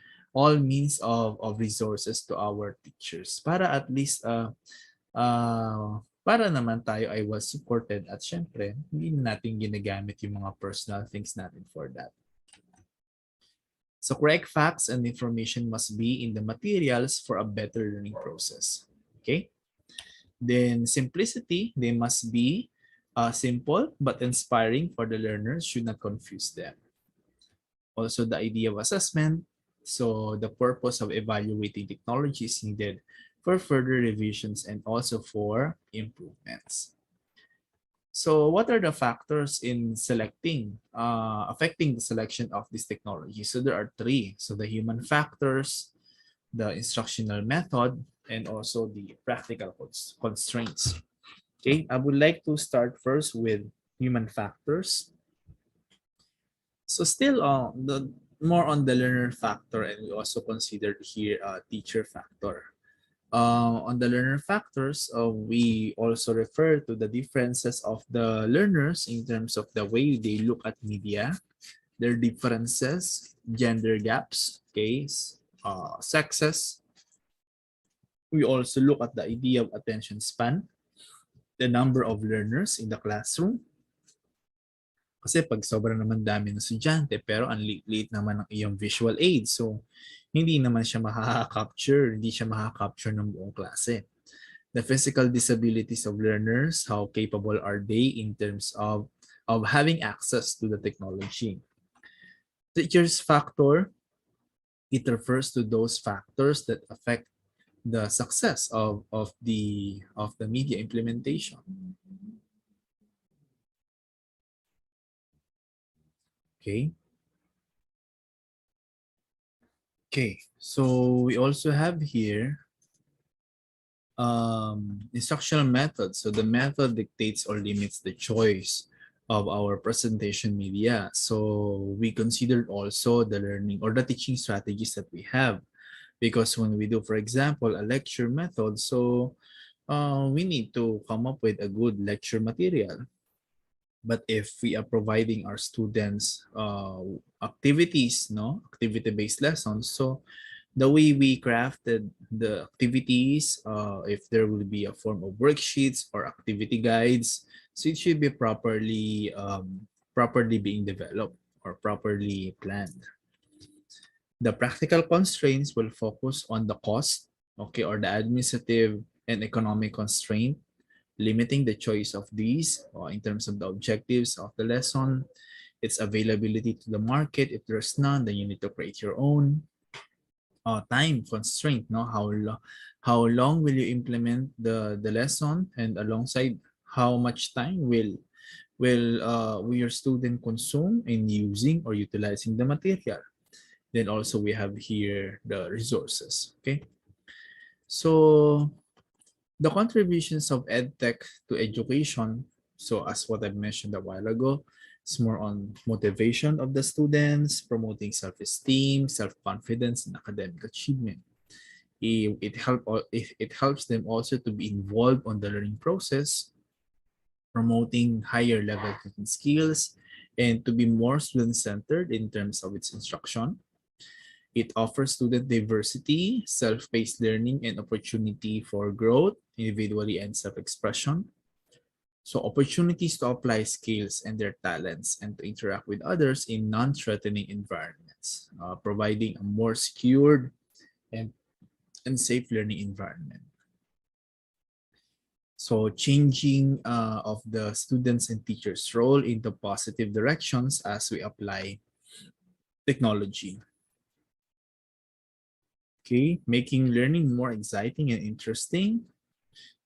of resources to our teachers para at least para naman tayo ay well supported at syempre hindi natin ginagamit yung mga personal things natin for that. So correct facts and information must be in the materials for a better learning process. Okay? Then simplicity, they must be simple but inspiring for the learners, should not confuse them. Also the idea of assessment. So the purpose of evaluating technology is needed for further revisions and also for improvements. So what are the factors in affecting the selection of this technology? So there are three. So the human factors, the instructional method, and also the practical constraints. Okay, I would like to start first with human factors. So still more on the learner factor, and we also considered here teacher factor. On the learner factors, we also refer to the differences of the learners in terms of the way they look at media, their differences, gender gaps, sexes. We also look at the idea of attention span, the number of learners in the classroom. Kasi pag sobrang naman dami ng estudyante pero ang liit naman ng iyong visual aid, so hindi naman siya makaka-capture ng buong klase. The physical disabilities of learners, how capable are they in terms of having access to the technology. Teachers factor, it refers to those factors that affect the success of the media implementation. Okay. Okay, so we also have here instructional method. So the method dictates or limits the choice of our presentation media. So we considered also the learning or the teaching strategies that we have, because when we do, for example, a lecture method, so we need to come up with a good lecture material. But if we are providing our students activities, no, activity-based lessons, so the way we crafted the activities, if there will be a form of worksheets or activity guides, so it should be properly being developed or properly planned. The practical constraints will focus on the cost, okay, or the administrative and economic constraint, limiting the choice of these in terms of the objectives of the lesson, its availability to the market. If there's none, then you need to create your own. Time constraint, no, how long will you implement the lesson, and alongside how much time will your student consume in using or utilizing the material. Then also we have here the resources. Okay, so the contributions of EdTech to education, so as what I mentioned a while ago, is more on motivation of the students, promoting self-esteem, self-confidence, and academic achievement. It helps them also to be involved on the learning process, promoting higher level thinking skills, and to be more student-centered in terms of its instruction. It offers student diversity, self-paced learning, and opportunity for growth, individually and self-expression. So opportunities to apply skills and their talents and to interact with others in non-threatening environments, providing a more secured and, and safe learning environment. So changing of the students and teachers' role into positive directions as we apply technology. Okay, making learning more exciting and interesting,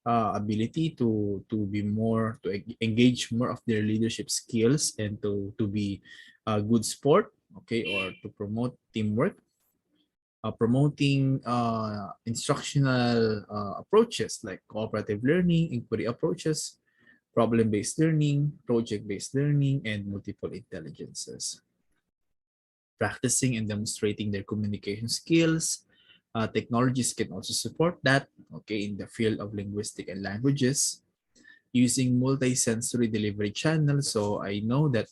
ability to be more to engage more of their leadership skills and to be a good sport, okay, or to promote teamwork, promoting instructional approaches like cooperative learning, inquiry approaches, problem-based learning, project-based learning, and multiple intelligences. Practicing and demonstrating their communication skills. Technologies can also support that, okay, in the field of linguistic and languages, using multi-sensory delivery channels. So I know that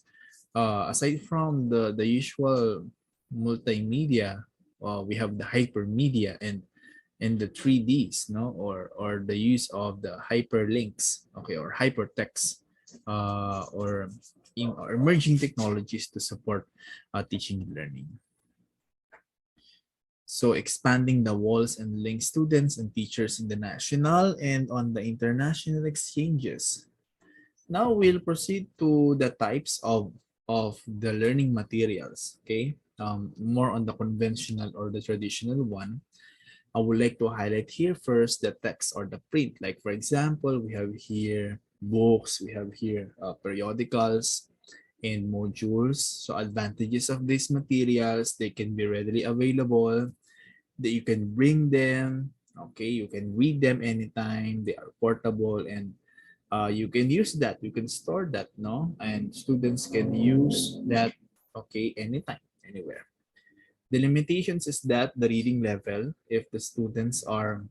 aside from the usual multimedia, we have the hypermedia and the 3Ds, no, or the use of the hyperlinks, okay, or hypertext, or in or emerging technologies to support teaching and learning. So expanding the walls and link students and teachers in the national and on the international exchanges. Now we'll proceed to the types of the learning materials. Okay, more on the conventional or the traditional one. I would like to highlight here first the text or the print. Like for example, we have here books, we have here periodicals and modules. So advantages of these materials, they can be readily available, that you can bring them, okay, you can read them anytime, they are portable, and you can use that, you can store that, no, and students can use that, okay, anytime, anywhere. The limitations is that the reading level, if the students are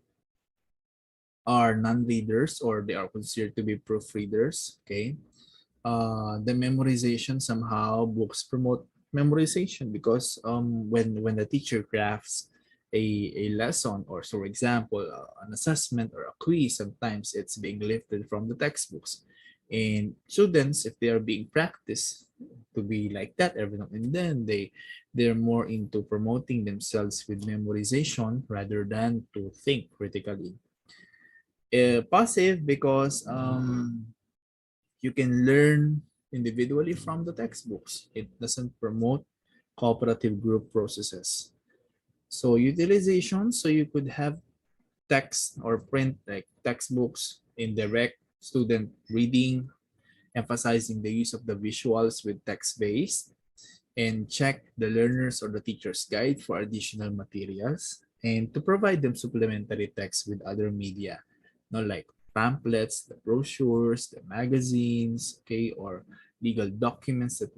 non-readers or they are considered to be proofreaders, okay, the memorization, somehow books promote memorization because when the teacher crafts a lesson, or so for example an assessment or a quiz, sometimes it's being lifted from the textbooks, and students, if they are being practiced to be like that every now and then, they're more into promoting themselves with memorization rather than to think critically. Passive because you can learn individually from the textbooks. It doesn't promote cooperative group processes. So utilization, so you could have text or print like textbooks in direct student reading, emphasizing the use of the visuals with text-based, and check the learners or the teacher's guide for additional materials, and to provide them supplementary text with other media, no, like pamphlets, the brochures, the magazines, okay, or legal documents that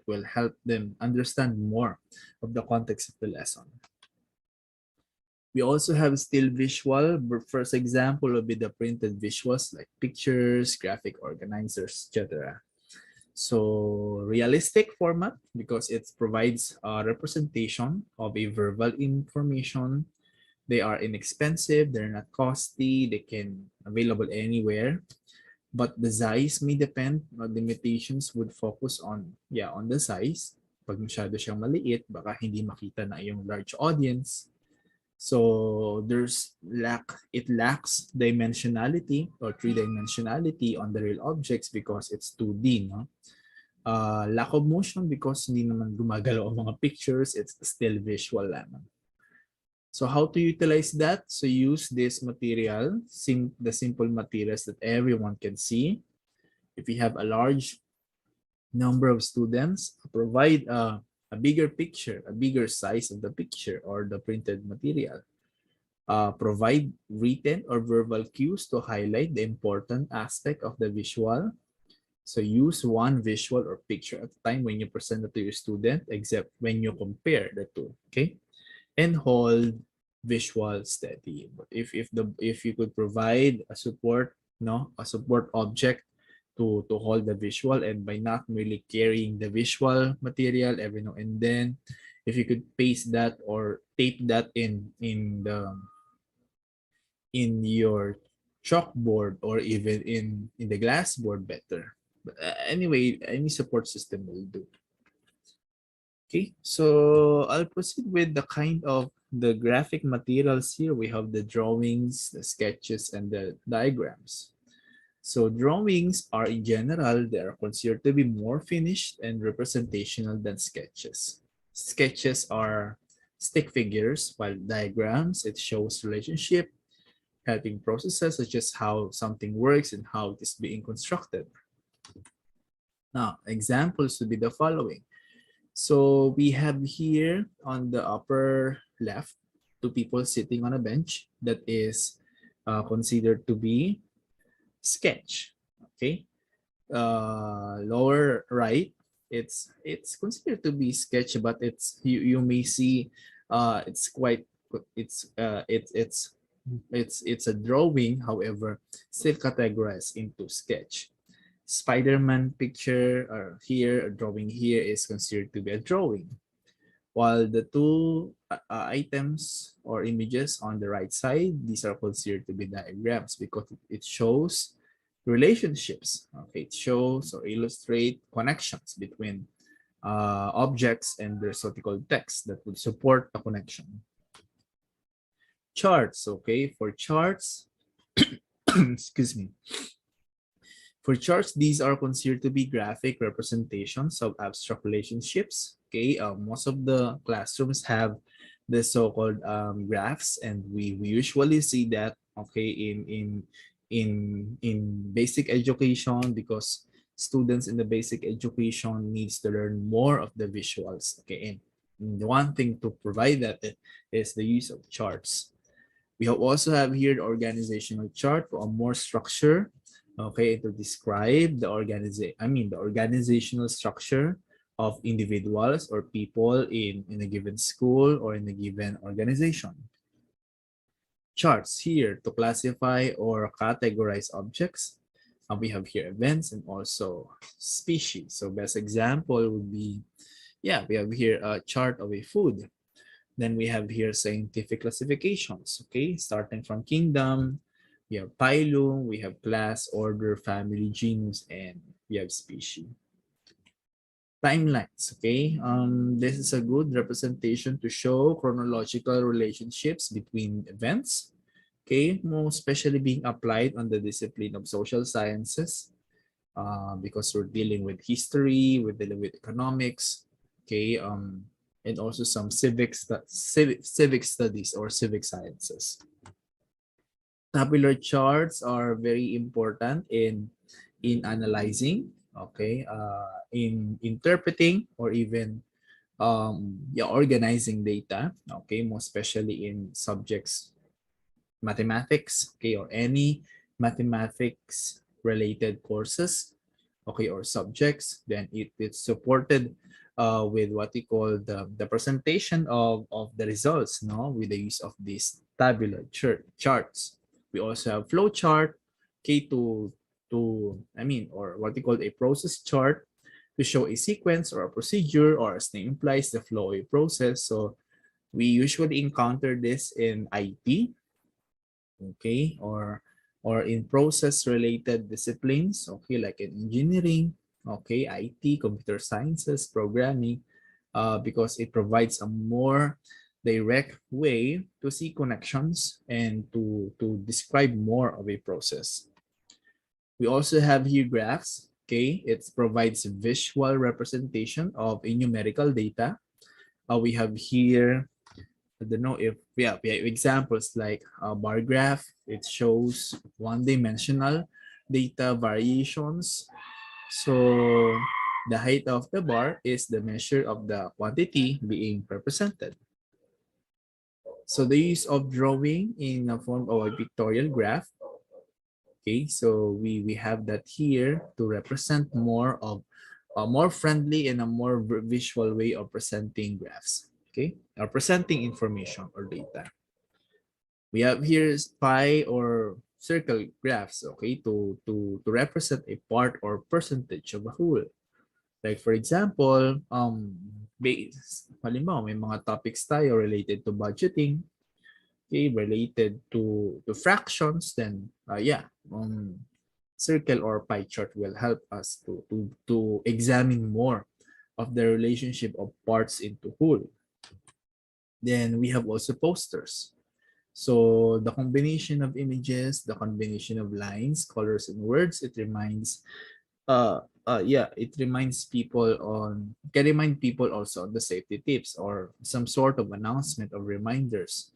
will help them understand more of the context of the lesson. We also have still visual. First example would be the printed visuals like pictures, graphic organizers, etc. So realistic format because it provides a representation of a verbal information. They are inexpensive, they're not costly, they can available anywhere. But the size may depend. Limitations would focus on, yeah, on the size. Pag masyado siyang maliit, baka hindi makita na yung large audience. So it lacks dimensionality or three-dimensionality on the real objects because it's 2D, no? Lack of motion because hindi naman gumagalaw ang mga pictures, it's still visual lamang. So how to utilize that? So use this material, the simple materials that everyone can see. If you have a large number of students, provide a bigger picture, a bigger size of the picture or the printed material. Provide written or verbal cues to highlight the important aspect of the visual. So use one visual or picture at a time when you present it to your student, except when you compare the two, okay? And hold visual steady. But if you could provide a support, no, a support object to hold the visual, and by not merely carrying the visual material every now and then, if you could paste that or tape that in your chalkboard or even in the glassboard, better. But anyway, any support system will do. Okay, so I'll proceed with the kind of the graphic materials here. We have the drawings, the sketches, and the diagrams. So drawings are in general, they are considered to be more finished and representational than sketches. Sketches are stick figures, while diagrams, it shows relationship, helping processes such as how something works and how it is being constructed. Now, examples would be the following. So we have here on the upper left, two people sitting on a bench that is considered to be sketch. Okay. Lower right, it's considered to be sketch, but you may see it's quite it's a drawing, however, still categorized into sketch. Spider-Man picture or here, a drawing here is considered to be a drawing. While the two items or images on the right side, these are considered to be diagrams because it shows relationships. Okay, it shows or illustrate connections between objects and there's what we call text that would support a connection. Charts, okay, for charts, excuse me. For charts, these are considered to be graphic representations of abstract relationships. Okay, most of the classrooms have the so-called graphs, and we usually see that, okay, in basic education, because students in the basic education needs to learn more of the visuals. Okay, and the one thing to provide that is the use of charts. We also have here the organizational chart for a more structure, okay, to describe the organizational structure of individuals or people in a given school or in a given organization. Charts here to classify or categorize objects. We have here events and also species. So best example would be, yeah, we have here a chart of a food. Then we have here scientific classifications, okay? Starting from kingdom, we have phylum, we have class, order, family, genus, and we have species. Timelines, okay? This is a good representation to show chronological relationships between events, okay? Most especially being applied on the discipline of social sciences, because we're dealing with history, we're dealing with economics, okay? And also some civic studies or civic sciences. Tabular charts are very important in analyzing, okay, in interpreting or even organizing data, okay, most especially in subjects mathematics, okay, or any mathematics related courses. okay, or subjects. Then it's supported with what we call the presentation of the results, no, with the use of these tabular charts. We also have flow chart, okay, or what we call a process chart to show a sequence or a procedure, or as name implies, the flow of a process. So we usually encounter this in IT, okay, or in process related disciplines, okay, like in engineering, okay, IT, computer sciences, programming, because it provides a more direct way to see connections and to describe more of a process. We also have here graphs, okay, it provides visual representation of a numerical data. We have here, I don't know if we have examples like a bar graph. It shows one-dimensional data variations. So the height of the bar is the measure of the quantity being represented. So the use of drawing in the form of a pictorial graph. Okay, so we have that here to represent more of a more friendly and a more visual way of presenting graphs. Okay, or presenting information or data. We have here pie or circle graphs, okay, to represent a part or percentage of a whole. Like for example, halimbawa, may mga topics tayo related to budgeting, okay, related to fractions, then circle or pie chart will help us to examine more of the relationship of parts into whole. Then we have also posters. So the combination of images, the combination of lines, colors, and words, it reminds people can remind people also on the safety tips or some sort of announcement of reminders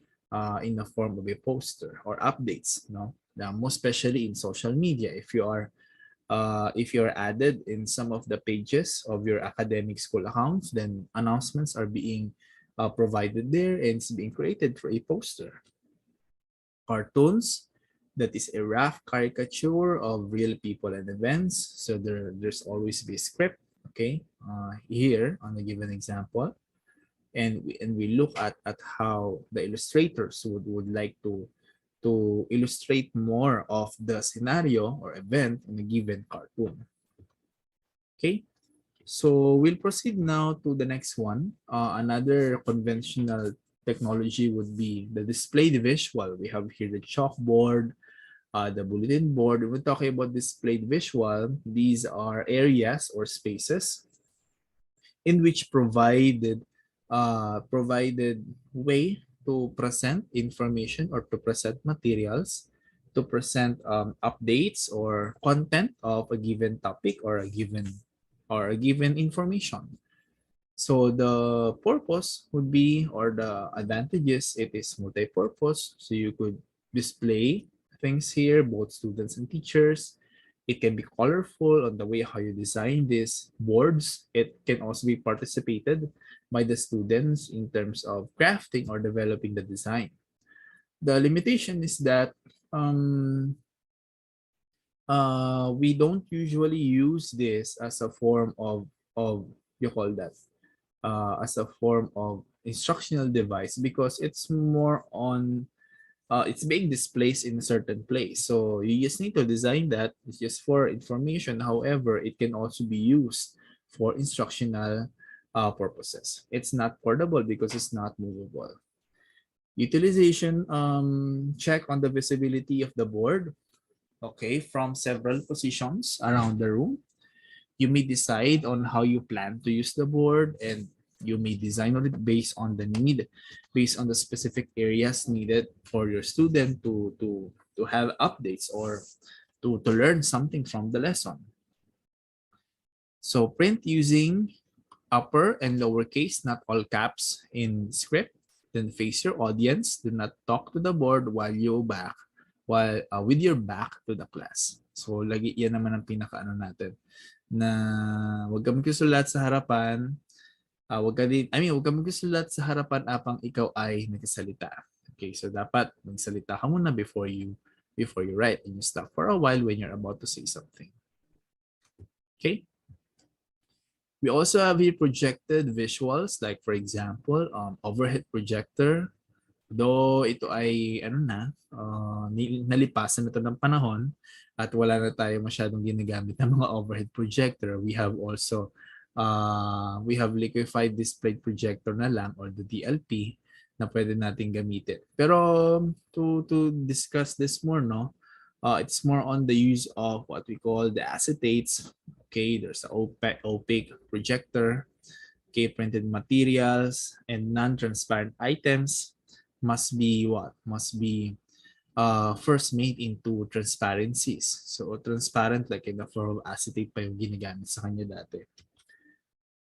in the form of a poster or updates, no? Now, most especially in social media, if you're added in some of the pages of your academic school accounts, then announcements are being provided there, and it's being created for a poster. Cartoons, that is a rough caricature of real people and events. So there's always be a script, okay, here on a given example. And we look at how the illustrators would like to illustrate more of the scenario or event in a given cartoon. Okay, so we'll proceed now to the next one. Another conventional technology would be the display visual. We have here the chalkboard, the bulletin board. When we're talking about displayed visual, these are areas or spaces in which provided way to present information or to present materials, to present updates or content of a given topic or a given information. So the purpose would be, or the advantages, it is multi-purpose. So you could display things here, both students and teachers. It can be colorful on the way how you design these boards. It can also be participated by the students in terms of crafting or developing the design. The limitation is that we don't usually use this as a form of you call that as a form of instructional device, because it's more on it's being displaced in a certain place. So you just need to design that. It's just for information. However, it can also be used for instructional purposes. It's not portable because it's not movable. Utilization, check on the visibility of the board, okay, from several positions around the room. You may decide on how you plan to use the board, and you may design on it based on the need, based on the specific areas needed for your student to have updates or to learn something from the lesson. So print using upper and lowercase, not all caps in script. Then face your audience. Do not talk to the board while with your back to the class. So lagi yan naman ang pinakaano natin, na wag ka magsusulat sa harapan, wag ka magsusulat sa harapan apang ikaw ay nagsasalita. Okay, so dapat magsalita ka muna before you write, and you stop for a while when you're about to say something. Okay. We also have here projected visuals, like for example, overhead projector. Though ito ay ano na, nalipasan na ito ng panahon at wala na tayo masyadong ginagamit ng mga overhead projector. We have liquefied display projector na lang or the DLP na pwede nating gamitin. Pero to discuss this more, no, it's more on the use of what we call the acetates. Okay, there's an opaque projector. Okay, printed materials and non-transparent items must be what? Must be first made into transparencies. So transparent like in the form of acetate pa yung ginagamit sa kanya dati.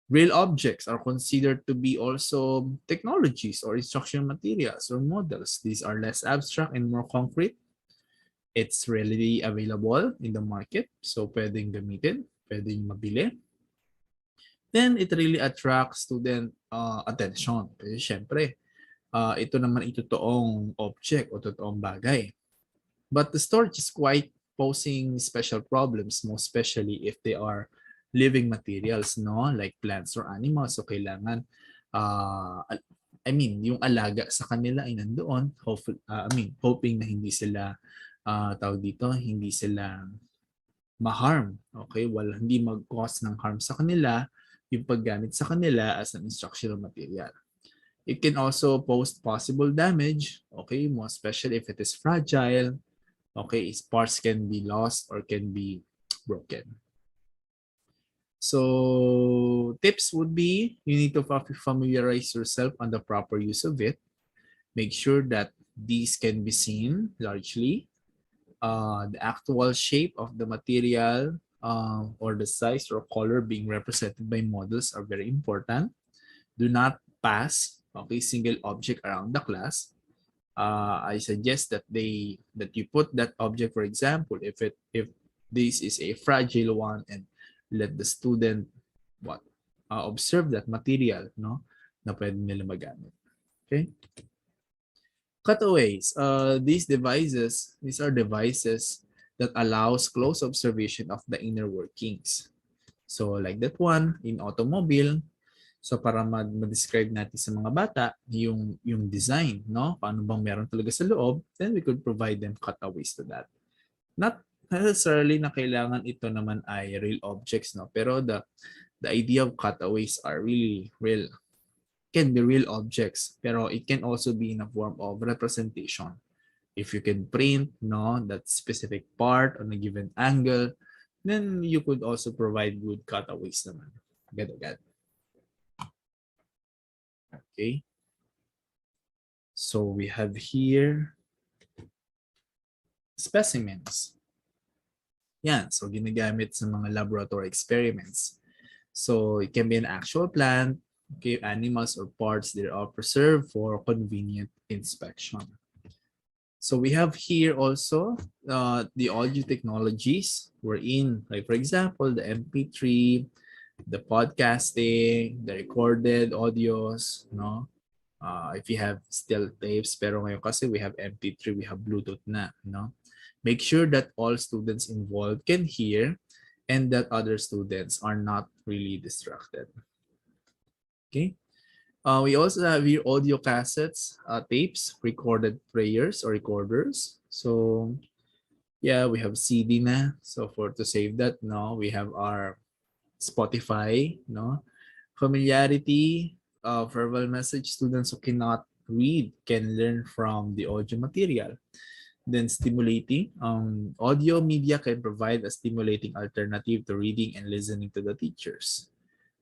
Real objects are considered to be also technologies or instructional materials or models. These are less abstract and more concrete. It's readily available in the market. So pwedeng gamitin, pwedeng mabili. Then it really attracts student attention. Kasi syempre, ito naman itotoong object o totoong bagay. But the storage is quite posing special problems, most especially if they are living materials, no? Like plants or animals. So kailangan, yung alaga sa kanila ay nandoon. Hoping na hindi sila, tawag dito, hindi sila ma-harm. Okay? Hindi mag-cause ng harm sa kanila yung paggamit sa kanila as an instructional material. It can also pose possible damage, okay, more especially if it is fragile, okay, its parts can be lost or can be broken. So tips would be, you need to familiarize yourself on the proper use of it. Make sure that these can be seen largely. The actual shape of the material or the size or color being represented by models are very important. Do not pass single object around the class. I suggest that you put that object, for example, if this is a fragile one, and let the student observe that material, no, na pwede nila magamit. Okay. Cutaways. These are devices that allows close observation of the inner workings. So like that one in automobile. So para ma-describe natin sa mga bata yung design, no? Paano bang meron talaga sa loob, then we could provide them cutaways to that. Not necessarily na kailangan ito naman ay real objects, no? Pero the idea of cutaways are really real. Can be real objects, pero it can also be in a form of representation. If you can print, no, that specific part on a given angle, then you could also provide good cutaways naman. Agad-agad. Okay. So we have here specimens. Yan. So ginagamit sa mga laboratory experiments. So it can be an actual plant, okay, animals or parts that are preserved for convenient inspection. So we have here also the audio technologies we're in. Like for example, the MP3, the podcasting, the recorded audios, no? If you have still tapes, pero ngayon kasi we have MP3, we have Bluetooth na, no? Make sure that all students involved can hear and that other students are not really distracted. Okay. We also have here audio cassettes, tapes, recorded prayers or recorders. So yeah, we have CD na. So to save that, no, we have our Spotify, no. Familiarity, verbal message, students who cannot read can learn from the audio material. Then stimulating, audio media can provide a stimulating alternative to reading and listening to the teachers.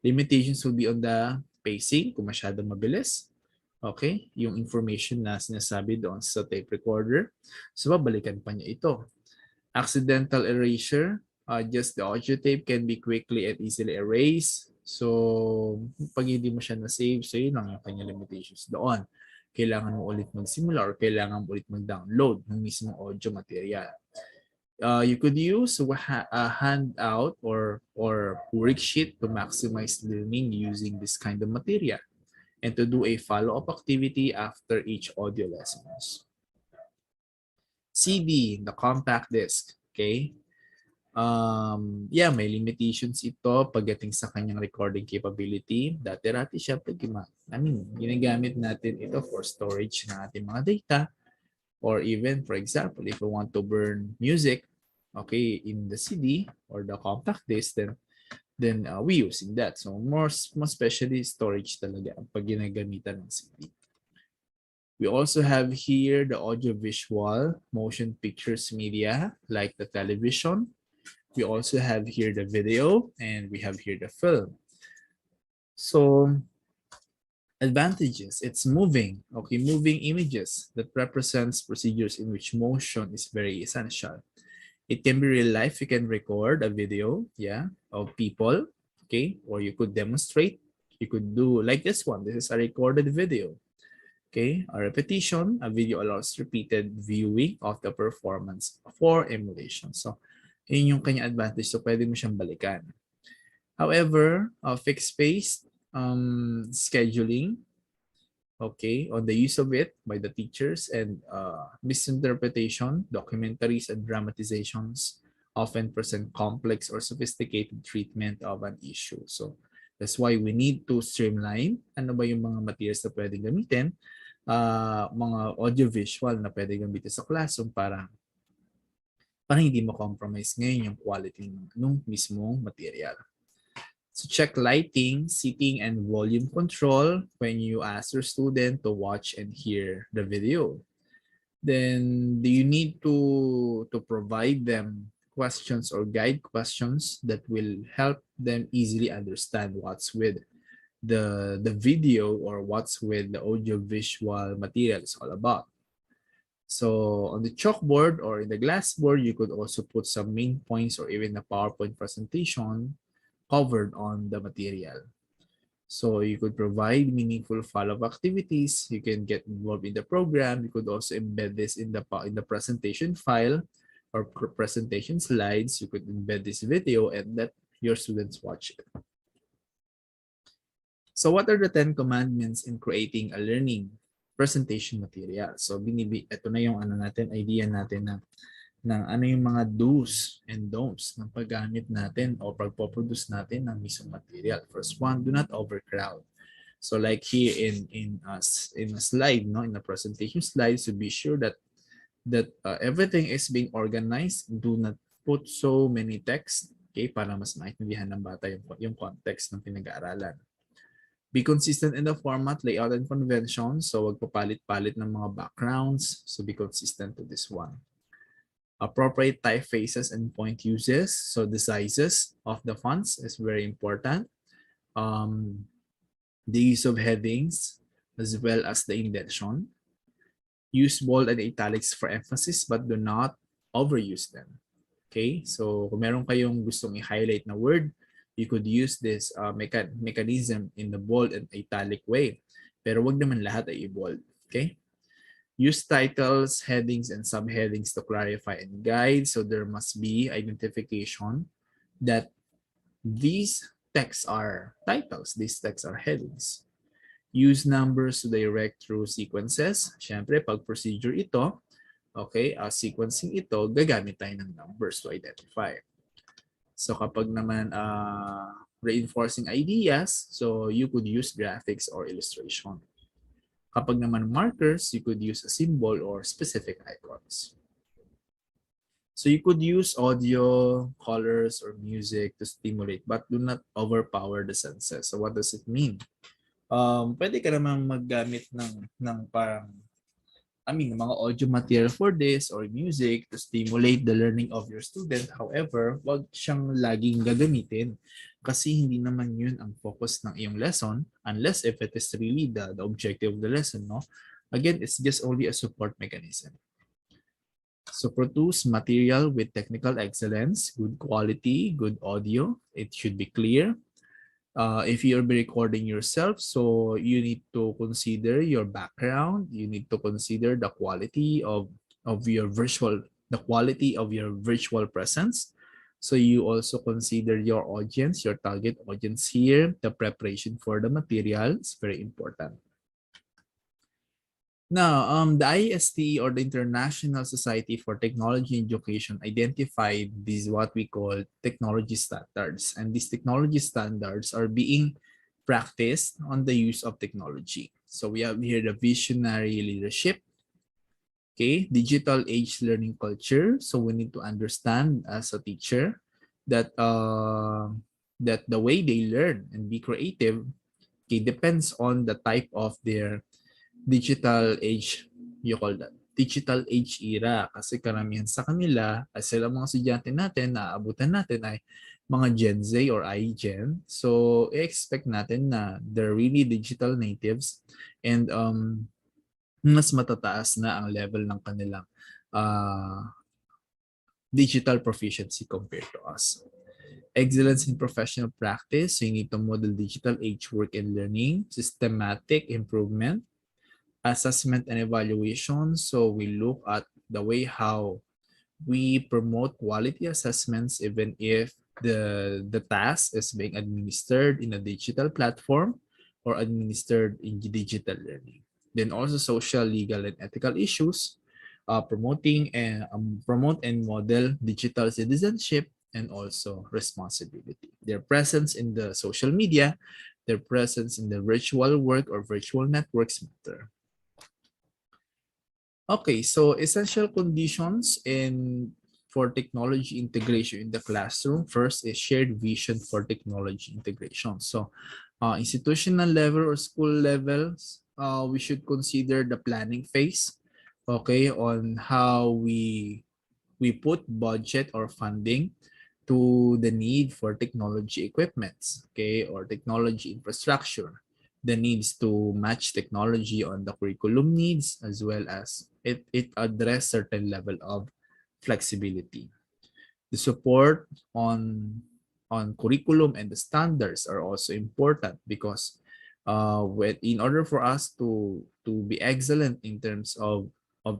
Limitations will be on the pacing, kung masyadong mabilis. Okay, yung information na sinasabi doon sa tape recorder. So babalikan pa niya ito. Accidental erasure, just the audio tape can be quickly and easily erased. So pag hindi mo siya na-save, so yun lang yung kanya limitations doon. Kailangan mo ulit magsimula or kailangan mo ulit mag-download ng mismong audio material. You could use a handout or worksheet to maximize learning using this kind of material and to do a follow-up activity after each audio lessons. CD, the compact disc, okay? Yeah, may limitations ito pagdating sa kanyang recording capability. Dati-rati syempre, ginagamit natin ito for storage ng ating mga data, or even, for example, if we want to burn music, okay, in the CD or the compact disc, then we using that. So more especially storage talaga ang pag ginagamitan ng CD. We also have here the audiovisual motion pictures media like the television. We also have here the video, and we have here the film. So advantages, it's moving, okay, moving images that represents procedures in which motion is very essential. It can be real life. You can record a video, yeah, of people, okay, or you could demonstrate. You could do like this one. This is a recorded video, okay. A repetition, a video allows repeated viewing of the performance for emulation. So, yun yung kanya advantage. So, pwede mo siyang balikan. However, fixed-based scheduling, okay, on the use of it by the teachers, and misinterpretation, documentaries and dramatizations often present complex or sophisticated treatment of an issue. So that's why we need to streamline ano ba yung mga materials na pwedeng gamitin, mga audiovisual na pwedeng gamitin sa classroom para hindi ma-compromise ngayon yung quality ng mismong material. So check lighting, seating, and volume control when you ask your student to watch and hear the video. Then do you need to provide them questions or guide questions that will help them easily understand what's with the video or what's with the audio visual material is all about. So on the chalkboard or in the glassboard, you could also put some main points or even a PowerPoint presentation covered on the material. So you could provide meaningful follow-up activities. You can get involved in the program. You could also embed this in the presentation file or presentation slides. You could embed this video and let your students watch it. So what are the 10 commandments in creating a learning presentation material? So ito na yung idea natin ng ano yung mga do's and don'ts ng paggamit natin o pagpoproduce natin ng mismong material. First one, do not overcrowd. So like here in a slide, no, in the presentation slides, to be sure that everything is being organized. Do not put so many text, okay, para mas maintindihan ng bata yung context ng pinag-aaralan. Be consistent in the format, layout, and conventions. So wag papalit-palit ng mga backgrounds. So be consistent to this one. Appropriate typefaces and point uses. So the sizes of the fonts is very important. The use of headings as well as the indentation. Use bold and italics for emphasis but do not overuse them. Okay, so kung meron kayong gustong i-highlight na word, you could use this mechanism in the bold and italic way. Pero wag naman lahat ay i-bold. Okay? Use titles, headings, and subheadings to clarify and guide. So there must be identification that these texts are titles, these texts are headings. Use numbers to direct through sequences. Siyempre, pag procedure ito, okay, sequencing ito, gagamit tayo ng numbers to identify. So kapag naman reinforcing ideas, so you could use graphics or illustration. Kapag naman markers, you could use a symbol or specific icons. So you could use audio, colors, or music to stimulate, but do not overpower the senses. So what does it mean? Pwede ka namang maggamit ng parang mga audio material for this or music to stimulate the learning of your student. However, wag siyang laging gagamitin kasi hindi naman yun ang focus ng iyong lesson unless if it is really the objective of the lesson, no? Again, it's just only a support mechanism. So produce material with technical excellence, good quality, good audio. It should be clear. If you're recording yourself, so you need to consider your background. You need to consider the quality of your quality of your virtual presence. So you also consider your audience, your target audience here. The preparation for the material is very important. Now, the IST, or the International Society for Technology and Education, identified these what we call technology standards. And these technology standards are being practiced on the use of technology. So we have here the visionary leadership, okay, digital age learning culture. So we need to understand as a teacher that that the way they learn and be creative, okay, depends on the type of their digital age, you call that, digital age era. Kasi karamihan sa kanila, as sila mga estudyante natin, naaabutan natin ay mga Gen Z or iGen. So, expect natin na they're really digital natives and mas matataas na ang level ng kanilang uh, digital proficiency compared to us. Excellence in professional practice, so you need to model digital age work and learning, systematic improvement, assessment and evaluation. So we look at the way how we promote quality assessments even if the task is being administered in a digital platform or administered in digital learning. Then also social, legal, and ethical issues, promote and model digital citizenship and also responsibility. Their presence in the social media, their presence in the virtual work or virtual networks matter. Okay, so essential conditions for technology integration in the classroom. First is shared vision for technology integration. So institutional level or school levels, we should consider the planning phase, okay, on how we put budget or funding to the need for technology equipments, okay, or technology infrastructure, the needs to match technology on the curriculum needs, as well as it address certain level of flexibility. The support on curriculum and the standards are also important because in order for us to be excellent in terms of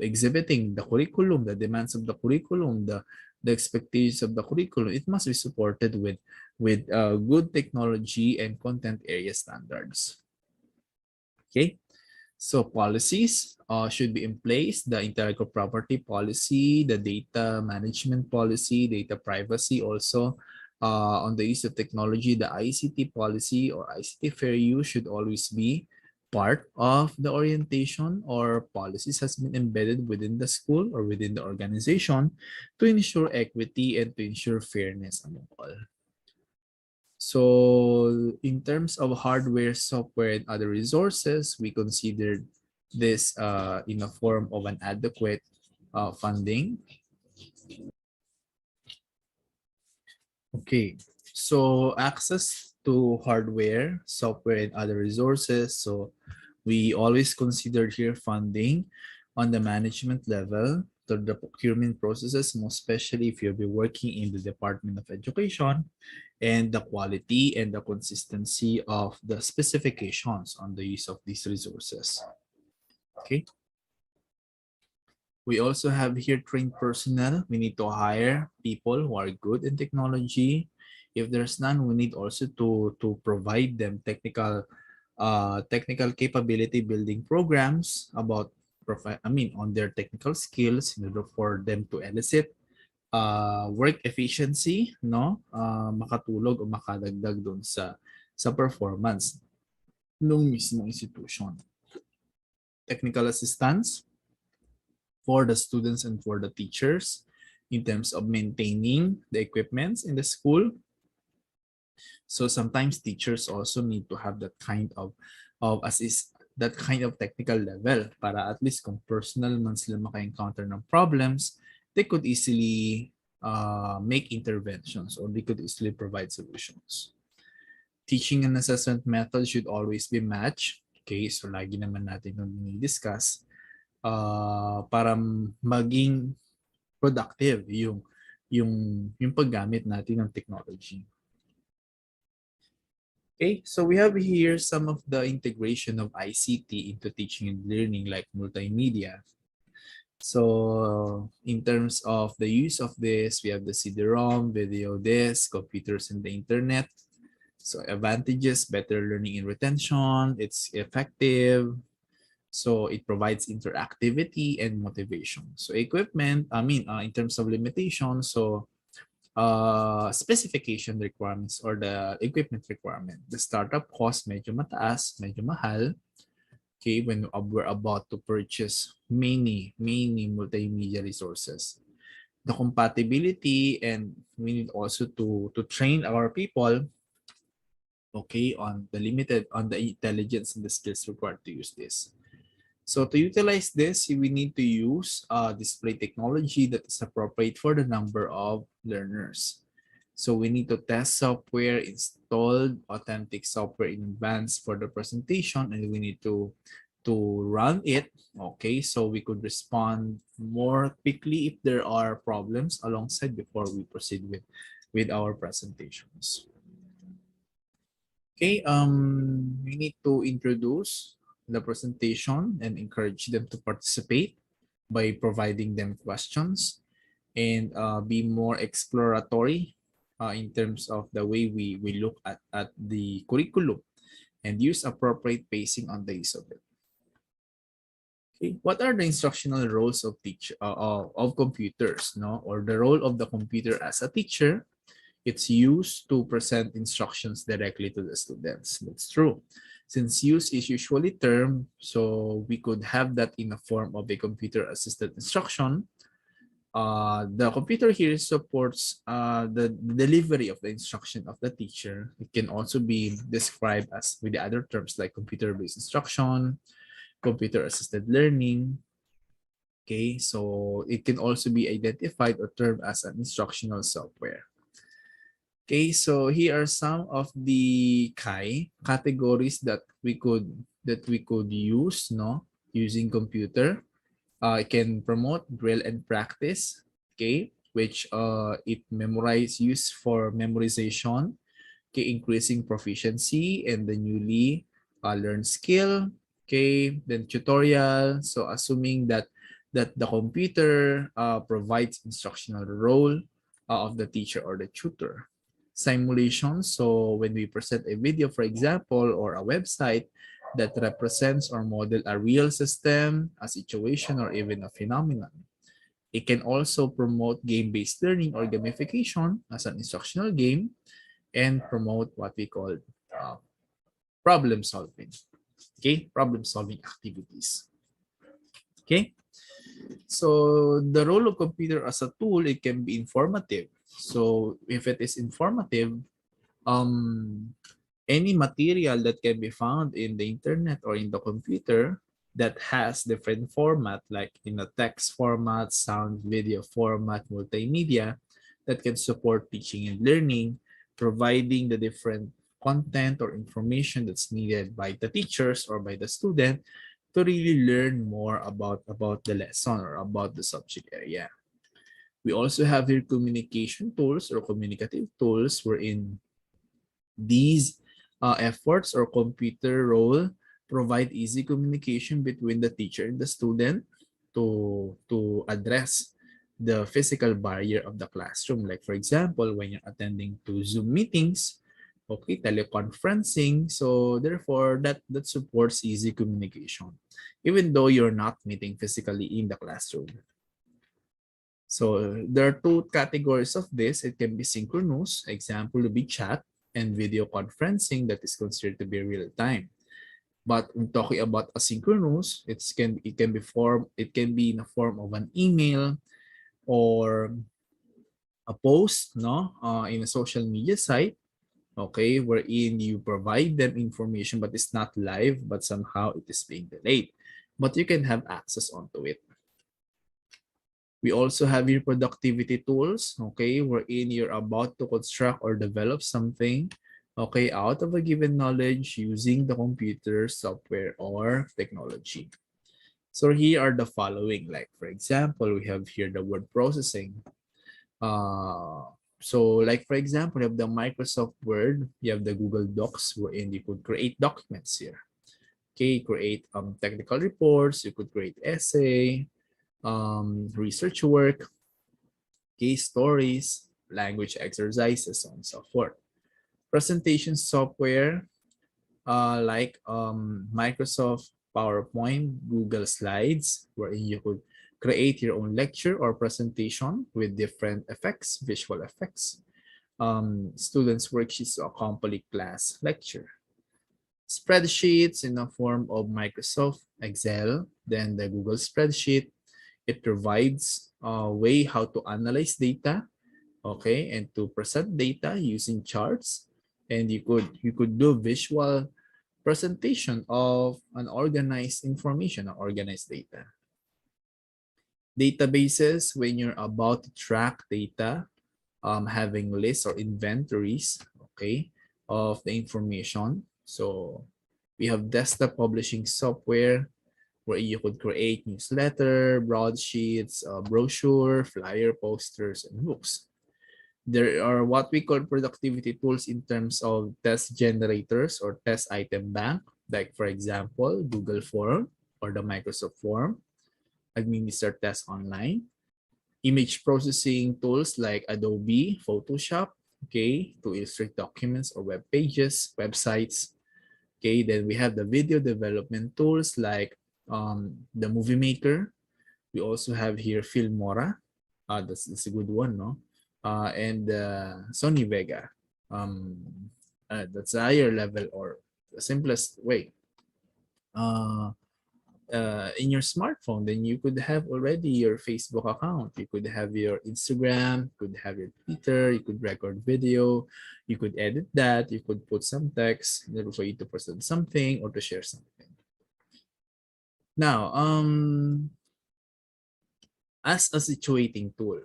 exhibiting the curriculum, the demands of the curriculum, the expectations of the curriculum, it must be supported with good technology and content area standards. Okay. So policies should be in place, the intellectual property policy, the data management policy, data privacy also. On the use of technology, the ICT policy or ICT fair use should always be part of the orientation or policies has been embedded within the school or within the organization to ensure equity and to ensure fairness among all. So in terms of hardware, software, and other resources, we considered this in a form of an adequate funding. Okay, so access to hardware, software, and other resources. So we always considered here funding on the management level to the procurement processes, most especially if you'll be working in the Department of Education, and the quality and the consistency of the specifications on the use of these resources. Okay. We also have here trained personnel. We need to hire people who are good in technology. If there's none, we need also to provide them technical capability building programs about on their technical skills in order for them to elicit work efficiency, no? Makatulog o makadagdag doon sa performance ng mismong institution. Technical assistance for the students and for the teachers in terms of maintaining the equipments in the school. So sometimes teachers also need to have that kind of that kind of technical level para at least kung personal man sila maka-encounter ng problems, they could easily make interventions or they could easily provide solutions. Teaching and assessment methods should always be matched. Okay, so lagi naman natin yung discuss para maging productive yung paggamit natin ng technology. Okay, so we have here some of the integration of ICT into teaching and learning like multimedia. So in terms of the use of this, we have the CD-ROM, video disc, computers, and the internet. So advantages, better learning and retention, it's effective, So it provides interactivity and motivation. So equipment, in terms of limitations, so specification requirements or the equipment requirement. The startup cost medyo mataas, medyo mahal. Okay, when we're about to purchase many multimedia resources. The compatibility, and we need also to train our people, okay, on the intelligence and the skills required to use this. So to utilize this, we need to use display technology that is appropriate for the number of learners. So we need to test software, install authentic software in advance for the presentation, and we need to run it, okay, so we could respond more quickly if there are problems alongside before we proceed with our presentations. Okay, we need to introduce the presentation and encourage them to participate by providing them questions, and be more exploratory in terms of the way we look at the curriculum, and use appropriate pacing on the use of it. Okay, what are the instructional roles of computers, no, or the role of the computer as a teacher? It's used to present instructions directly to the students. That's true. Since use is usually termed, so we could have that in the form of a computer-assisted instruction. The computer here supports the delivery of the instruction of the teacher. It can also be described as with the other terms like computer-based instruction, computer-assisted learning. Okay, so it can also be identified or termed as an instructional software. Okay, so here are some of the categories that we could use, no, using computer. It can promote drill and practice, okay, which it use for memorization, okay, increasing proficiency and the newly learned skill, okay, then tutorial. So assuming that the computer provides instructional role of the teacher or the tutor. Simulation, so when we present a video, for example, or a website that represents or model a real system, a situation, or even a phenomenon. It can also promote game-based learning or gamification as an instructional game, and promote what we call problem solving. Okay, problem solving activities. Okay, so the role of computer as a tool, it can be informative. So if it is informative, um, any material that can be found in the internet or in the computer that has different format, like in a text format, sound, video format, multimedia, that can support teaching and learning, providing the different content or information that's needed by the teachers or by the student to really learn more about the lesson or about the subject area. We also have here communication tools or communicative tools, wherein these efforts or computer role provide easy communication between the teacher and the student to address the physical barrier of the classroom. Like for example, when you're attending to Zoom meetings, okay, teleconferencing. So therefore, that supports easy communication, even though you're not meeting physically in the classroom. So there are two categories of this. It can be synchronous, example would be chat, and video conferencing that is considered to be real time. But when talking about asynchronous, it can be in the form of an email or a post, no, in a social media site, okay, wherein you provide them information, but it's not live, but somehow it is being delayed. But you can have access onto it. We also have your productivity tools, okay, wherein you're about to construct or develop something, okay, out of a given knowledge using the computer, software, or technology. So here are the following, like for example, we have here the word processing. So like for example, you have the Microsoft Word, you have the Google Docs, wherein you could create documents here. Okay, create technical reports, you could create essay, research work, case stories, language exercises, so on and so forth. Presentation software like Microsoft PowerPoint, Google Slides, wherein you could create your own lecture or presentation with different effects, visual effects. Students' worksheets to accompany class lecture. Spreadsheets in the form of Microsoft Excel, then the Google spreadsheet. It provides a way how to analyze data, okay, and to present data using charts. And you could do visual presentation of an organized information or organized data. Databases, when you're about to track data, having lists or inventories, okay, of the information. So we have desktop publishing software where you could create newsletter, broadsheets, brochure, flyer, posters, and books. There are what we call productivity tools in terms of test generators or test item bank, like for example, Google Form or the Microsoft Form, administer tests online. Image processing tools like Adobe, Photoshop, okay, to illustrate documents or web pages, websites. Okay, then we have the video development tools like the Movie Maker. We also have here Filmora. That's a good one, no? And Sony Vega. Um, that's a higher level or the simplest way. In your smartphone, then you could have already your Facebook account. You could have your Instagram, you could have your Twitter, you could record video, you could edit that, you could put some text in order for you to present something or to share something. Now, as a situating tool,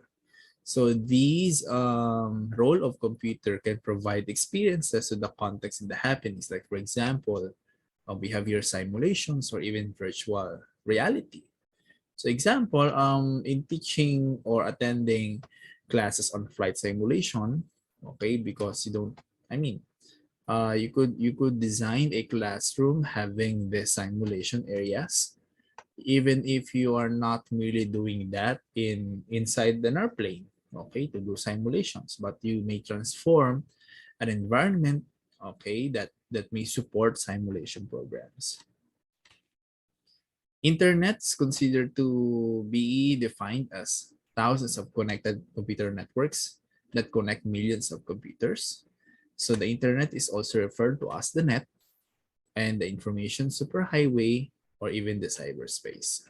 so these role of computer can provide experiences to the context and the happenings. Like for example, we have here simulations or even virtual reality. So example, in teaching or attending classes on flight simulation, okay, because you don't, I mean, you could design a classroom having the simulation areas, even if you are not merely doing that inside an airplane, okay, to do simulations, but you may transform an environment, okay, that may support simulation programs. Internet's considered to be defined as thousands of connected computer networks that connect millions of computers. So the internet is also referred to as the net and the information superhighway or even the cyberspace.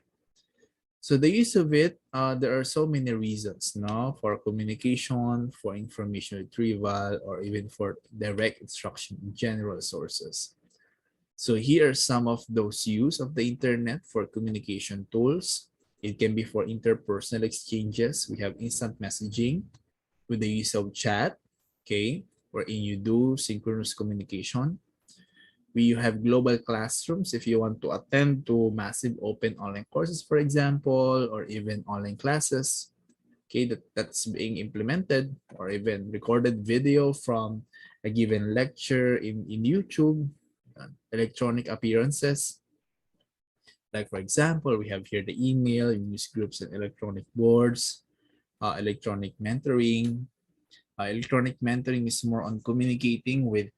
So the use of it, there are so many reasons, no, for communication, for information retrieval, or even for direct instruction in general sources. So here are some of those use of the internet for communication tools. It can be for interpersonal exchanges. We have instant messaging with the use of chat, okay, wherein you do synchronous communication. We have global classrooms if you want to attend to massive open online courses, for example, or even online classes, okay, that's being implemented, or even recorded video from a given lecture in YouTube, electronic appearances. Like for example, we have here the email, news groups, and electronic boards, electronic mentoring. Electronic mentoring is more on communicating with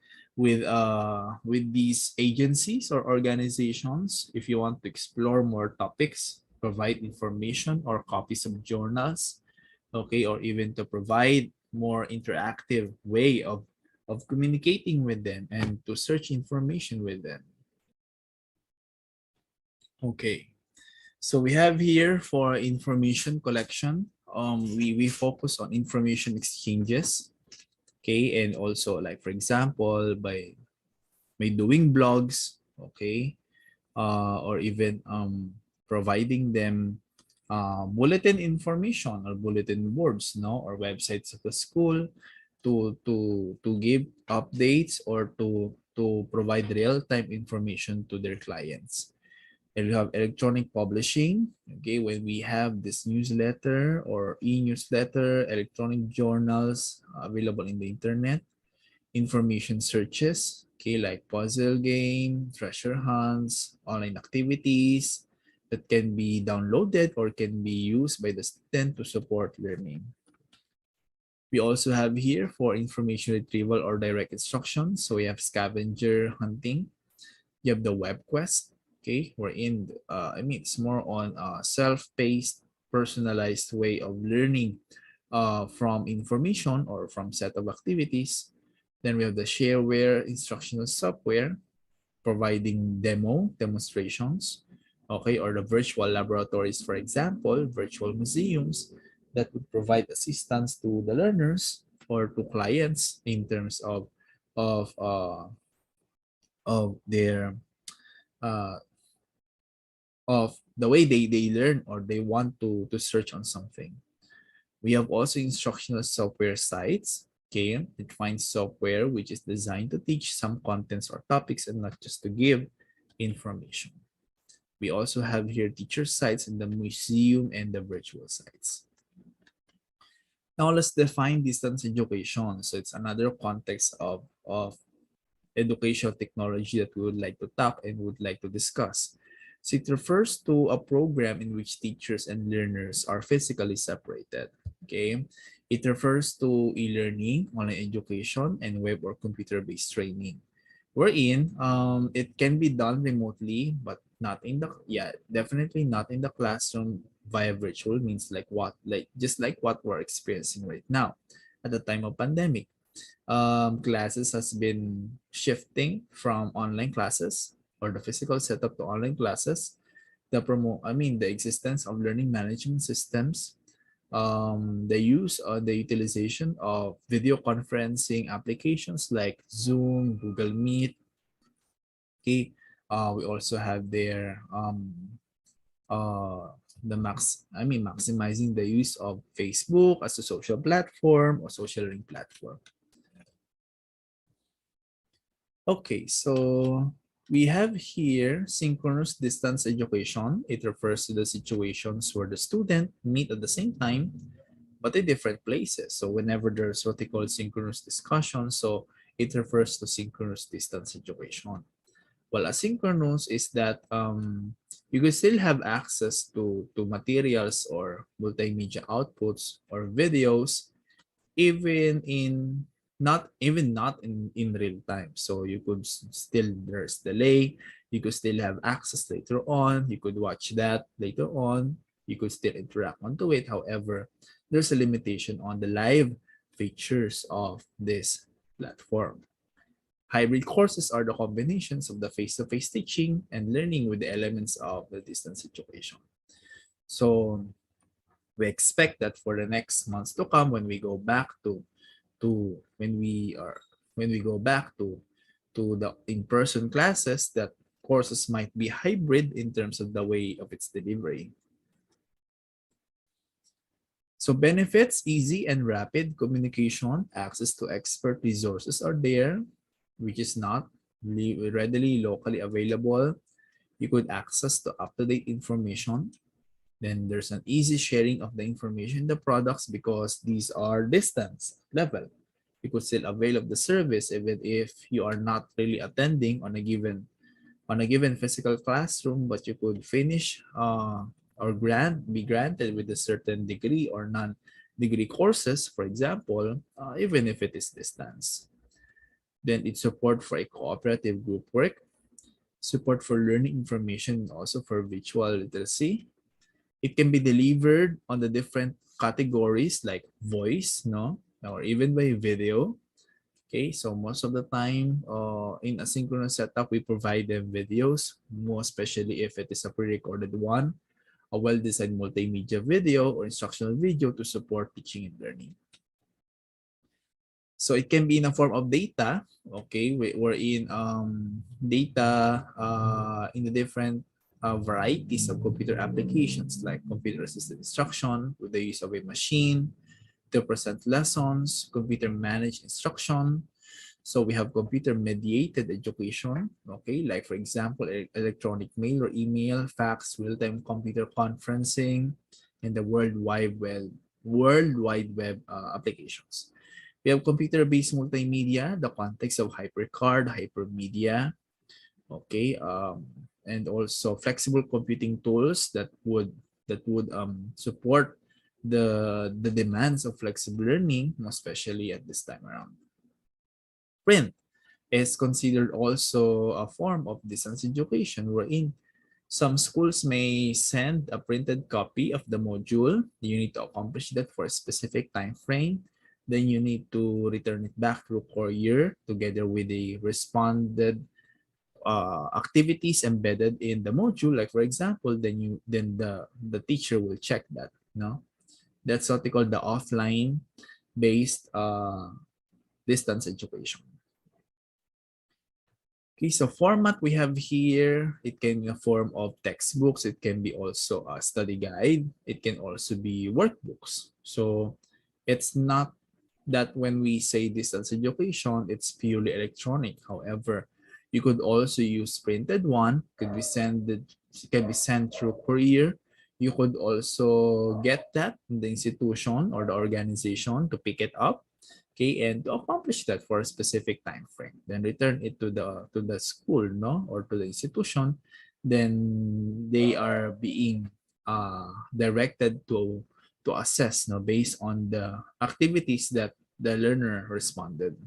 these agencies or organizations. If you want to explore more topics, provide information or copies of journals, okay, or even to provide more interactive way of communicating with them and to search information with them. Okay, so we have here for information collection, we focus on information exchanges, okay, and also like for example by doing blogs, okay, or even providing them bulletin information or bulletin boards, no, or websites of the school to give updates or to provide real-time information to their clients. And we have electronic publishing, okay, when we have this newsletter or e-newsletter, electronic journals available in the internet, information searches, okay, like puzzle game, treasure hunts, online activities that can be downloaded or can be used by the student to support learning. We also have here for information retrieval or direct instruction. So we have scavenger hunting. You have the web quest. Okay, we're in. I mean, it's more on a self-paced, personalized way of learning from information or from set of activities. Then we have the shareware instructional software providing demonstrations, okay, or the virtual laboratories, for example, virtual museums that would provide assistance to the learners or to clients in terms of uh, of their uh, of the way they learn or they want to search on something. We have also instructional software sites. Okay, it finds software which is designed to teach some contents or topics and not just to give information. We also have here teacher sites in the museum and the virtual sites. Now let's define distance education. So it's another context of educational technology that we would like to talk and would like to discuss. So it refers to a program in which teachers and learners are physically separated. Okay. It refers to e-learning, online education, and web or computer-based training. Wherein it can be done remotely, but not in the definitely not in the classroom via virtual means like what just like what we're experiencing right now at the time of pandemic. Classes has been shifting from online classes or the physical setup to online classes. The existence of learning management systems, the use or the utilization of video conferencing applications like Zoom, Google Meet. Okay, we also have their uh, maximizing the use of Facebook as a social platform or social link platform. Okay, so we have here synchronous distance education. It refers to the situations where the student meet at the same time, but in different places. So whenever there's what they call synchronous discussion, so it refers to synchronous distance education. Well, asynchronous is that you can still have access to materials or multimedia outputs or videos even in not in real time, so you could still there's delay, you could still have access later on, you could watch that later on, you could still interact onto it. However, there's a limitation on the live features of this platform. Hybrid courses are the combinations of the face-to-face teaching and learning with the elements of the distance education. So we expect that for the next months to come, when we go back to when we go back to the in-person classes, that courses might be hybrid in terms of the way of its delivery. So benefits: easy and rapid communication, access to expert resources are there, which is not readily locally available. You could access to up-to-date information. Then there's an easy sharing of the information, the products, because these are distance level. You could still avail of the service even if you are not really attending on a given physical classroom, but you could finish or be granted with a certain degree or non-degree courses, for example, even if it is distance. Then it's support for a cooperative group work, support for learning information, and also for visual literacy. It can be delivered on the different categories like voice, no, or even by video. Okay, so most of the time in asynchronous setup, we provide them videos, more especially if it is a pre-recorded one, a well-designed multimedia video or instructional video to support teaching and learning. So it can be in a form of data, okay, we're in data in the different varieties of computer applications like computer-assisted instruction with the use of a machine to present lessons, computer managed instruction. So we have computer mediated education, okay, like for example, electronic mail or email, fax, real-time computer conferencing, and the World Wide Web applications. We have computer-based multimedia, the context of HyperCard, hypermedia, okay, and also flexible computing tools that would support the demands of flexible learning, especially at this time around. Print is considered also a form of distance education, wherein Some schools may send a printed copy of the module. You need to accomplish that for a specific time frame. Then you need to return it back through courier together with the responded activities embedded in the module. Like for example, then the teacher will check that. No, that's what they call the offline based distance education. Okay, so format we have here, it can be a form of textbooks, it can be also a study guide, it can also be workbooks. So it's not that when we say distance education, it's purely electronic. However, you could also use printed one, can be sent through courier. You could also get that in the institution or the organization to pick it up, okay, and to accomplish that for a specific time frame, then return it to the school, no, or to the institution. Then they are being directed to assess, no, based on the activities that the learner responded.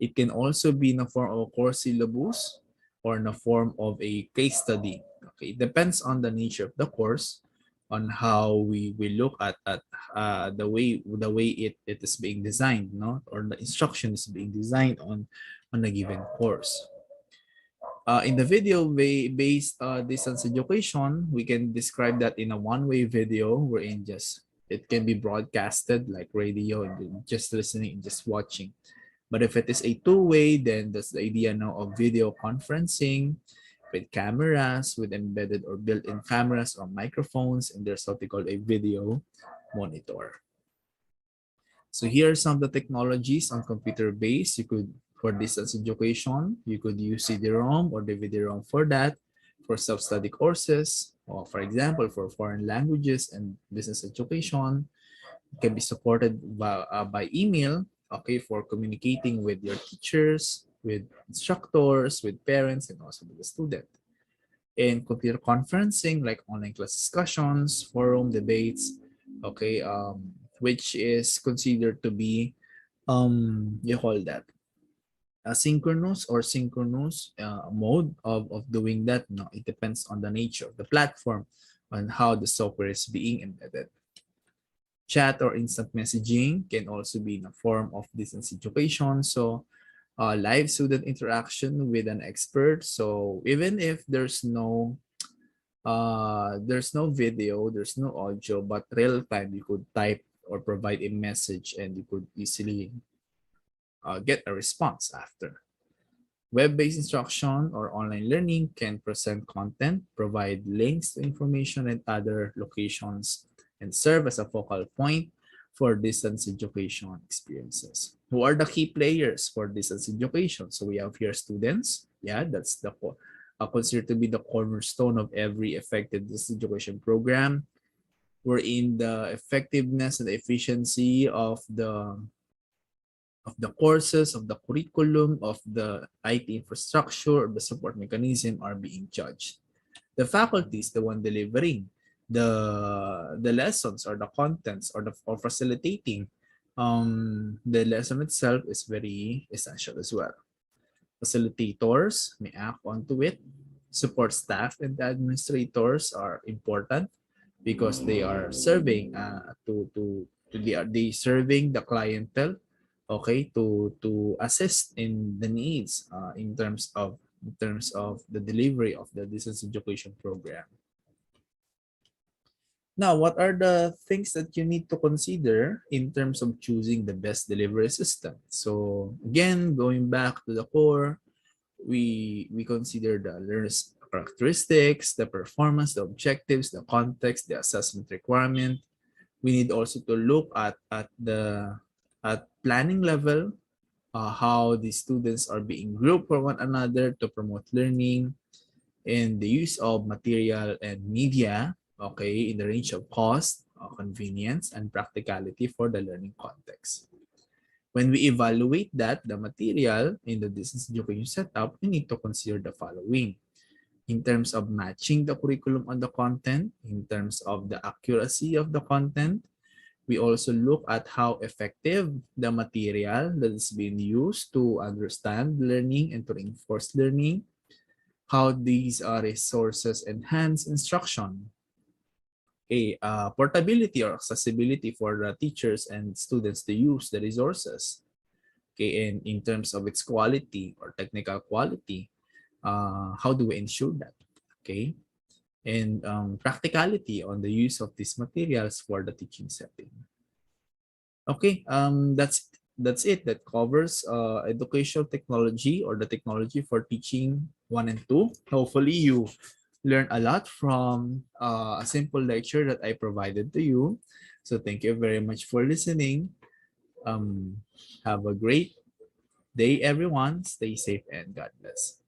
It can also be in the form of a course syllabus or in the form of a case study. Okay, it depends on the nature of the course, on how we look at the way it is being designed, no, or the instruction is being designed on a given course. In the video based distance education, we can describe that in a one-way video wherein just it can be broadcasted like radio and just listening and just watching. But if it is a two-way, then that's the idea now of video conferencing with cameras, with embedded or built-in cameras or microphones, and there's what they call a video monitor. So here are some of the technologies on computer-based. You could, for distance education, you could use CD-ROM or DVD-ROM for that, for self-study courses, or for example, for foreign languages and business education. It can be supported by email, okay, for communicating with your teachers, with instructors, with parents, and also with the student. In computer conferencing, like online class discussions, forum debates, okay, which is considered to be, you call that, asynchronous or synchronous mode of doing that. No, it depends on the nature of the platform and how the software is being embedded. Chat or instant messaging can also be in a form of distance education. So live student interaction with an expert. So even if there's no video, there's no audio, but real time you could type or provide a message and you could easily get a response after. Web-based instruction or online learning can present content, provide links to information and other locations, and serve as a focal point for distance education experiences. Who are the key players for distance education? So we have here students. Yeah, that's the considered to be the cornerstone of every effective distance education program. Wherein the effectiveness and the efficiency of the courses, of the curriculum, of the IT infrastructure, the support mechanism are being judged. The faculty is the one delivering the lessons or the contents or facilitating the lesson itself is very essential as well. Facilitators may act onto it. Support staff and the administrators are important because they are serving they serving the clientele, okay, to assist in the needs in terms of the delivery of the distance education program. Now, what are the things that you need to consider in terms of choosing the best delivery system? So again, going back to the core, we consider the learner's characteristics, the performance, the objectives, the context, the assessment requirement. We need also to look at planning level, how the students are being grouped for one another to promote learning, and the use of material and media, okay, in the range of cost, convenience, and practicality for the learning context. When we evaluate that, the material in the distance education setup, we need to consider the following. In terms of matching the curriculum on the content, in terms of the accuracy of the content, we also look at how effective the material that is being used to understand learning and to reinforce learning, how these resources enhance instruction, portability or accessibility for the teachers and students to use the resources, and in terms of its quality or technical quality, how do we ensure that, okay, and practicality on the use of these materials for the teaching setting. Okay, that's it. That covers educational technology or the technology for teaching 1 and 2. Hopefully, you learn a lot from a simple lecture that I provided to you. So thank you very much for listening. Um, have a great day, everyone. Stay safe and God bless.